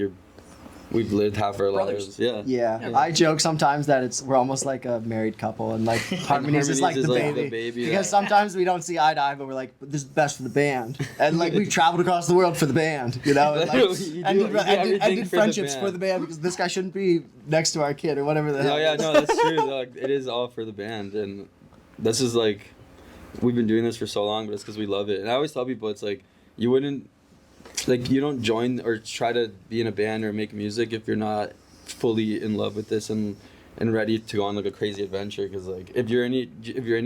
we've lived half our Brothers. lives. Yeah. Yeah. I joke sometimes that we're almost like a married couple, and like harmonies is like the baby. Because sometimes we don't see eye to eye, but we're like, this is best for the band, and like we've traveled across the world for the band, you know, and, like, You and do did everything for the friendships band. for the band because this guy shouldn't be next to our kid or whatever the hell. No, yeah, no, that's true. Like, it is all for the band, and this is like, we've been doing this for so long, but it's because we love it. And I always tell people, it's like you don't join or try to be in a band or make music if you're not fully in love with this and ready to go on like a crazy adventure. Because like if you're in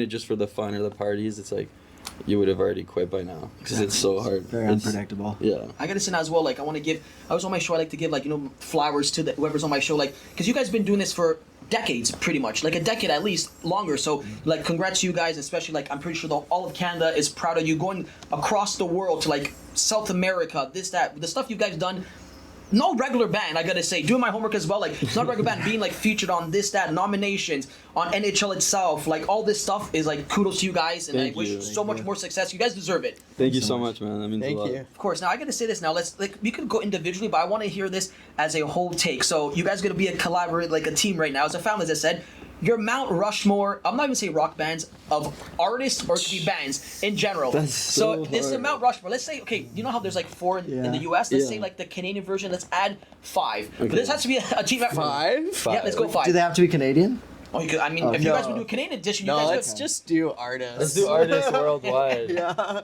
it just for the fun or the parties, it's like you would have already quit by now because it's so hard. Very It's- unpredictable. Yeah. I gotta say now as well, like I want to give, I was on my show, I like to give like, you know, flowers to whoever's on my show, like, because you guys been doing this for decades, pretty much, like a decade at least, longer. So like congrats to you guys, especially like I'm pretty sure all of Canada is proud of you going across the world to like South America, this, that, the stuff you guys done. No regular band, I gotta say, doing my homework as well, like not regular band, being like featured on this, that, nominations, on NHL itself, like all this stuff is like kudos to you guys, and Thank I wish you. so much more success. You guys deserve it. Thank you so much, man. That means a Thank lot. you. Of course. Now I gotta say this. Now let's like we could go individually, but I want to hear this as a whole take. So you guys gonna be a collaborate, like a team right now as a family, as I said. Your Mount Rushmore. I'm not even saying rock bands of artists or it could be bands in general. That's so this is a hard. Mount Rushmore. Let's say okay. You know how there's like 4 in the U.S. Let's say like the Canadian version. Let's add 5. But this has to be a team effort. 5? Yeah, let's go 5. Do they have to be Canadian? Oh, you could, I mean, if you guys would do a Canadian edition, you No, guys let's could. just do artists. Let's do artists worldwide. Yeah.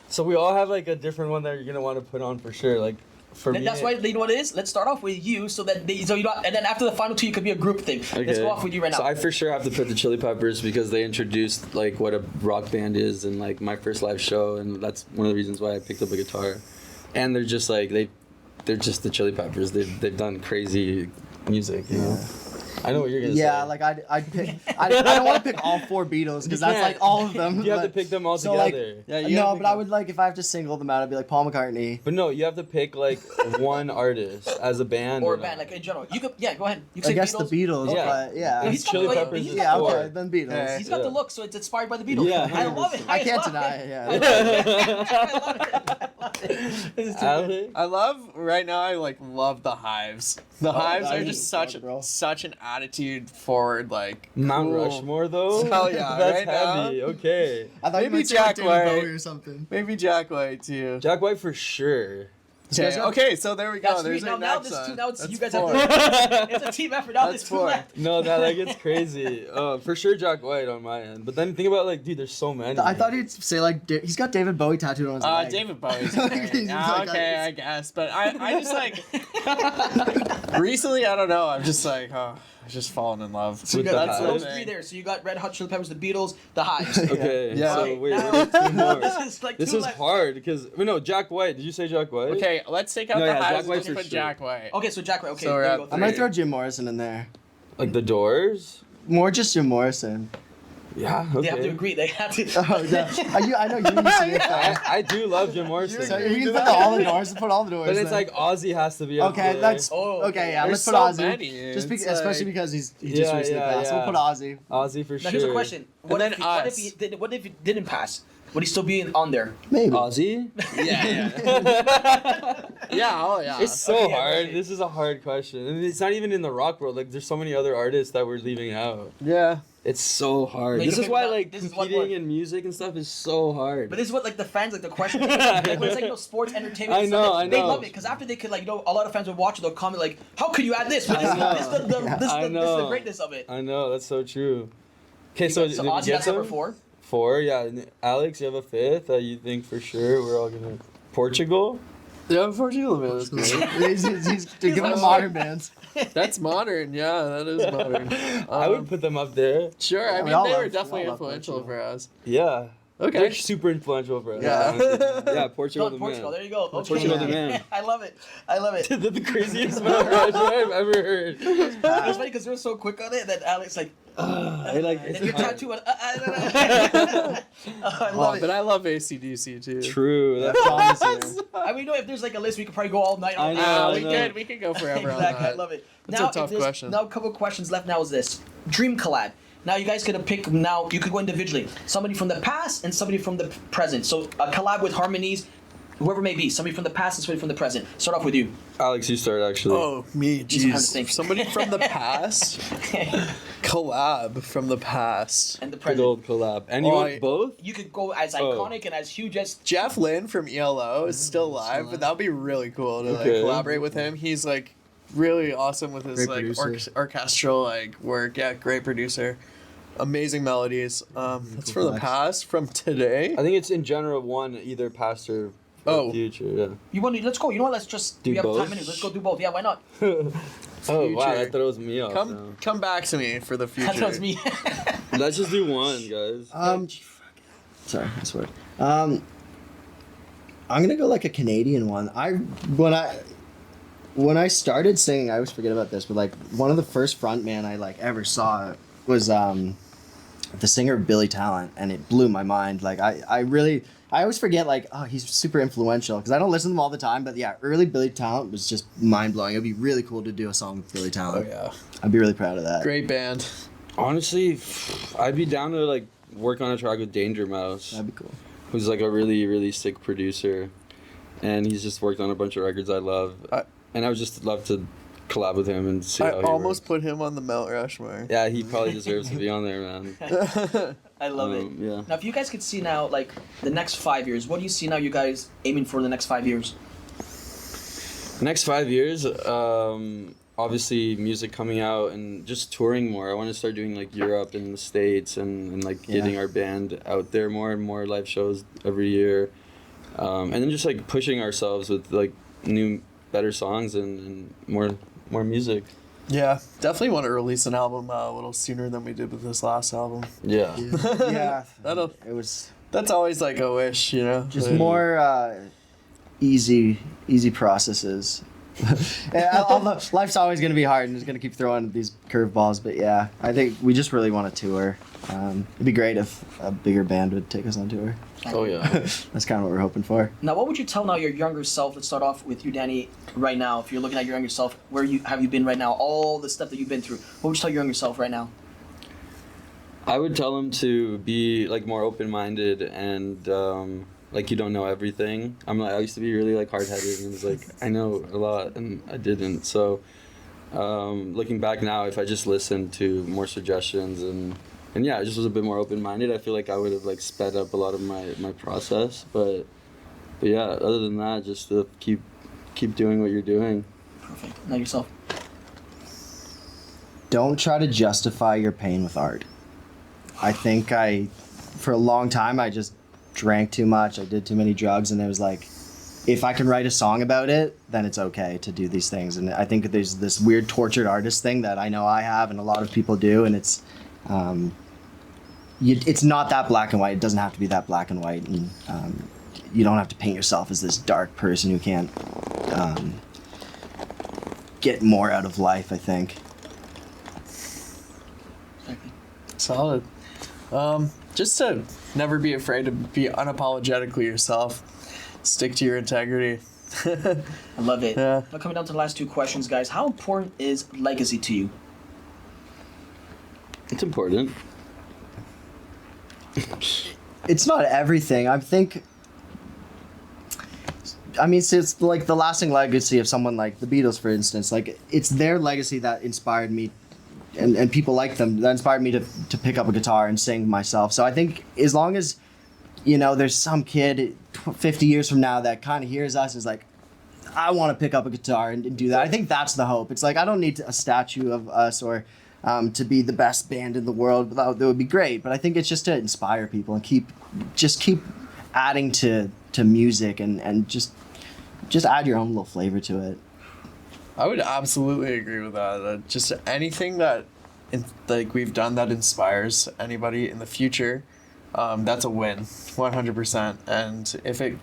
So we all have like a different one that you're gonna want to put on for sure. Like for me, That's why you know what it is. Let's start off with you, so you don't, and then after the final 2, you could be a group thing. Let's go off with you right now. So I for sure have to put the Chili Peppers because they introduced like what a rock band is and like my first live show, and that's one of the reasons why I picked up a guitar. And they're just like they're just the Chili Peppers. They've done crazy music, you know. I know what you're gonna say. Yeah, like I'd pick. I don't want to pick all 4 Beatles because that's like all of them. You have to but- pick them all so, like, together. no, but I would like if I have to single them out, I'd be like Paul McCartney. But no, you have to pick like one artist as a band. Or a not. band, like in general. You could, yeah, go ahead. You could I say guess Beatles. the Beatles, Yeah. but yeah. He's got Chili the- Peppers he's is Yeah, four. okay, then Beatles. Okay. He's got the look, so it's inspired by the Beatles. Yeah. I love it. I can't love deny it. it. Yeah. I love it. I love it. This is too good. Alex? I love right now. I like love the Hives. The Hives are Hives just is such good, bro. such an attitude forward like Mount cool. Rushmore though? Hell yeah, That's right now. heavy. Okay. I thought you Maybe might say Jack David White. Bowie or something. Maybe Jack White too. Jack White for sure. Okay, okay, so there we go. That's There's three. our Now next this one. two. Now it's That's you guys 4. have. It's a team effort. Now That's there's 2 4. left. No, that gets crazy. For sure Jack White on my end. But then think about like, dude, there's so many. I thought he'd say like he's got David Bowie tattooed on his leg. David Bowie's He's okay. like, Okay, I guess. But I just like recently, I don't know. I'm just like, I've just fallen in love. So you With got the those Hives? 3 there. So you got Red Hot Chili Peppers, the Beatles, the Hives. Okay. Yeah. So Okay, wait, now- what are 2 more? This is like This 2 is left. hard because no, Jack White. Did you say Jack White? Okay, let's take out No, the yeah, Hives Jack and White just for put sure. Jack White. Okay, so Jack. Okay, So we're there at you go. I might 3. throw Jim Morrison in there. Like the Doors? More just Jim Morrison. Yeah. Okay. They have to agree. They have to. Oh, yeah. I know you used to be a fan. I do love Jim Morrison. So you can put all the doors and put all the doors. But it's then. like Ozzy has to be up Okay, there. that's Oh, okay. Yeah, There's let's put so Ozzy. many. Just It's especially like- because he just Yeah, recently yeah, passed. yeah. We'll put Ozzy. Ozzy for Now sure. here's a question. What then if, what if us. he did? What if he didn't pass? Would he still be on there? Maybe. Ozzy? Yeah. Oh yeah. It's so Okay, yeah, hard. okay. This is a hard question. And it's not even in the rock world. Like, there's so many other artists that we're leaving out. Yeah. It's so hard. Like, This is okay, why, now, like, this is what competing one- in music and stuff is so hard. But this is what like the fans like the question. Like, when it's like sports entertainment. I and know, stuff, I They know. love it because after they could like a lot of fans would watch it. They'll comment like, "How could you add this?" But this, I know. this, is the, this, I the, this is the know. greatness of it. I know, that's so true. Okay, so, So did we Ozzy, get that's number some? 4. 4, yeah. And Alex, you have a 5th that you think for sure we're all gonna... Portugal? Yeah, Portugal is great. he's giving like- him modern bands. That's modern. Yeah, that is modern. I would put them up there. Sure. I we mean, all they love- were we definitely all love influential Portugal. for us. Yeah. Okay. They're super influential for us. Yeah. honestly. Yeah, Portugal the Portugal. There man. you go. Okay. Portugal the man. I love it. I love it. the craziest Mount Rushmore I've ever heard. It's funny because they're so quick on it that Alex like. I like And it's then you're hard. tattooed. I love But it. I love ACDC too. True. That's Promise you. I mean, if there's like a list, we could probably go all night. All I day. know, We could go forever on Exactly. that. I love it. That's now, a tough if there's- question. Now, a couple of questions left. Now is this dream collab. Now you guys could pick. Now you could go individually. Somebody from the past and somebody from the present. So a collab with harmonies, whoever may be. Somebody from the past and somebody from the present. Start off with you. Alex, you start actually. Oh, me, These kind of jeez. things. Somebody from the past? Collab from the past. And the Good present. old collab. And you Oh, want I- both? You could go as Oh. iconic and as huge as. Jeff Lynne from ELO is still live, but that would be really cool to like Okay. collaborate with him. He's like really awesome with his Great like producer. orchestral like work. Yeah, great producer. Amazing melodies. That's from the flex. past. From today. I think it's in general one, either past or Oh. future. Yeah. You want to? Let's go. You know what? Let's just. Do we have both? 10 minutes. Let's go do both. Yeah, why not? Oh wow, Future. that throws me off. Come back to me for the future. That was me. now. Let's just do one, guys. Sorry, I swear. I'm gonna go like a Canadian one. When I started singing, I always forget about this, but like one of the first frontman I like ever saw was the singer Billy Talent, and it blew my mind. Like I always forget like, oh, he's super influential because I don't listen to them all the time, but yeah, early Billy Talent was just mind blowing. It'd be really cool to do a song with Billy Oh Talent. yeah. I'd be really proud of that. Great band. Honestly, I'd be down to like work on a track with Danger Mouse, That'd be cool. who's like a really, really sick producer, and he's just worked on a bunch of records I love, and I would just love to collab with him and see I how he almost works. put him on the Mount Rushmore. Yeah, he probably deserves to be on there, man. I love it. Yeah. Now, if you guys could see now, like the next 5 years, what do you see now? You guys aiming for the next 5 years? Next 5 years, obviously music coming out and just touring more. I want to start doing like Europe and the States and like getting Yeah. our band out there more and more live shows every year. And then just like pushing ourselves with like new, better songs and more music. Yeah, definitely want to release an album a little sooner than we did with this last album. Yeah. Yeah, That'll. it was That's always like a wish, you know. just Like- more easy processes Life's always going to be hard, and it's going to keep throwing these curveballs. But yeah, I think we just really want to tour. It'd be great if a bigger band would take us on tour. Oh yeah. That's kind of what we're hoping for. Now, what would you tell now your younger self? Let's start off with you, Danny. Right now, if you're looking at your younger self, where have you been right now? All the stuff that you've been through. What would you tell your younger self right now? I would tell him to be like more open-minded and like you don't know everything. I used to be really like hard-headed and was like I know a lot and I didn't. So looking back now, if I just listened to more suggestions and yeah, I just was a bit more open-minded, I feel like I would have like sped up a lot of my process. But yeah, other than that, just to keep doing what you're doing. Perfect. Now yourself. Don't try to justify your pain with art. I think for a long time, I just drank too much. I did too many drugs, and it was like, if I can write a song about it, then it's okay to do these things. And I think there's this weird tortured artist thing that I know I have, and a lot of people do, and it's not that black and white. It doesn't have to be that black and white, and you don't have to paint yourself as this dark person who can't get more out of life, I think. Solid. Just to never be afraid to be unapologetically yourself. Stick to your integrity. I love it. Yeah. Now, coming down to the last two questions, guys. How important is legacy to you? It's important. It's not everything. I think. I mean, it's like the lasting legacy of someone like the Beatles, for instance. Like, it's their legacy that inspired me, and people like them, that inspired me to pick up a guitar and sing myself. So I think as long as, there's some kid 50 years from now that kind of hears us and is like, I want to pick up a guitar and do that. I think that's the hope. It's like, I don't need a statue of us or to be the best band in the world. That would be great. But I think it's just to inspire people and keep adding to music and just add your own little flavor to it. I would absolutely agree with that. Just anything that like we've done that inspires anybody in the future, that's a win, 100%. And if it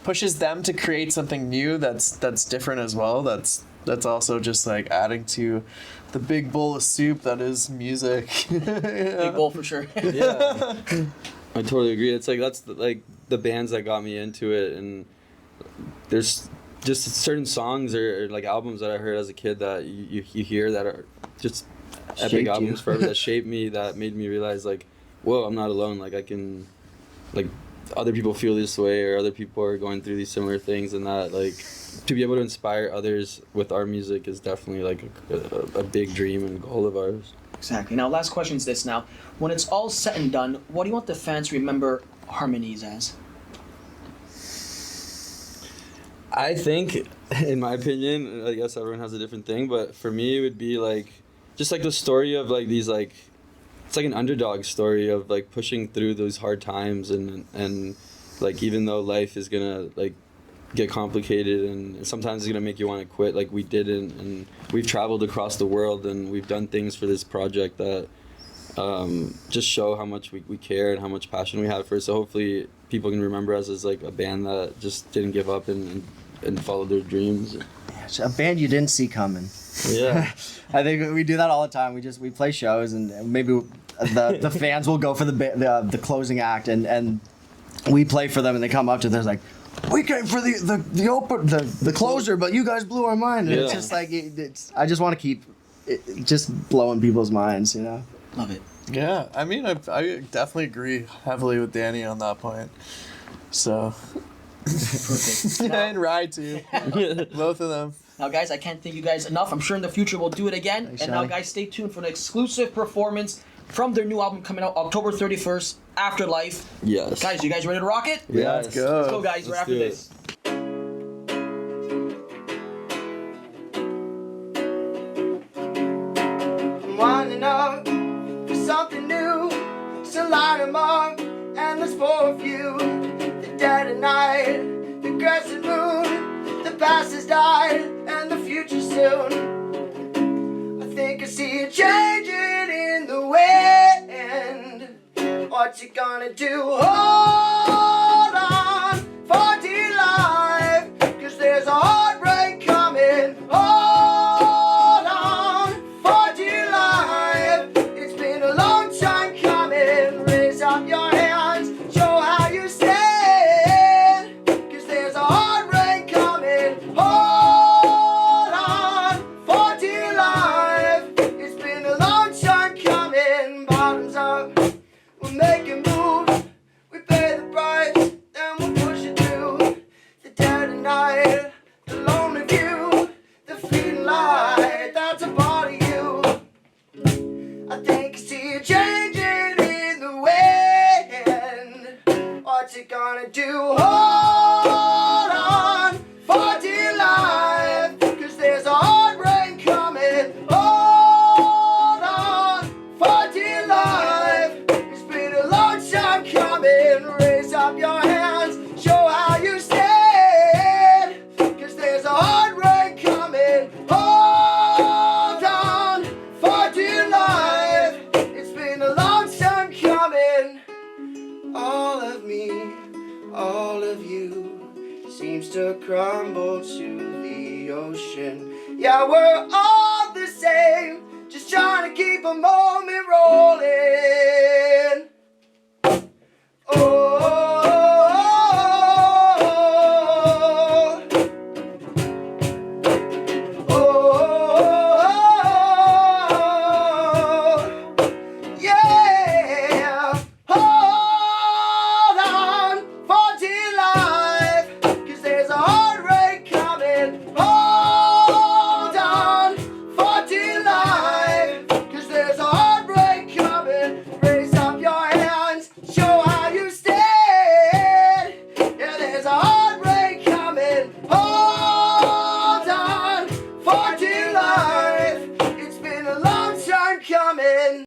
pushes them to create something new that's different as well, that's also just like adding to the big bowl of soup that is music. Big bowl for sure. Yeah, I totally agree. It's like that's the bands that got me into it, and there's just certain songs or like albums that I heard as a kid that you hear that are just epic Shaped albums you. forever that shaped me, that made me realize like, whoa, I'm not alone. Like I can, like other people feel this way or other people are going through these similar things, and that like to be able to inspire others with our music is definitely like a big dream and goal of ours. Exactly. Now, last question is this now. When it's all said and done, what do you want the fans to remember Harmonies as? I think, in my opinion, I guess everyone has a different thing, but for me it would be like, just like the story of like these like, it's like an underdog story of like pushing through those hard times and like even though life is gonna like get complicated and sometimes it's gonna make you want to quit, like we didn't, and we've traveled across the world and we've done things for this project that just show how much we care and how much passion we have for it. So hopefully people can remember us as like a band that just didn't give up and followed their dreams. It's a band you didn't see coming. Yeah. I think we do that all the time. We play shows and maybe the fans will go for the closing act and we play for them and they come up to us like, we came for the closer, but you guys blew our mind. And it's just like I just want to keep just blowing people's minds, Love it. Yeah, I mean, I definitely agree heavily with Danny on that point. So, Perfect. and Rye too, both of them. Now, guys, I can't thank you guys enough. I'm sure in the future we'll do it again. Thanks, and now, Johnny. guys, stay tuned for an exclusive performance from their new album coming out October 31st, Afterlife. Yes. Guys, you guys ready to rock it? Yes. Let's go. Let's go, guys. We're Let's after do it. this. Winding up for something new, so light 'em up, and there's for a few. The dead of night, the crescent moon, the past has died, and the future soon. I think I see it changing in the wind. What you gonna do? Hold on for dear life, 'cause there's a heartbreak coming. motion. Yeah, we're all the same, just trying to keep emotion.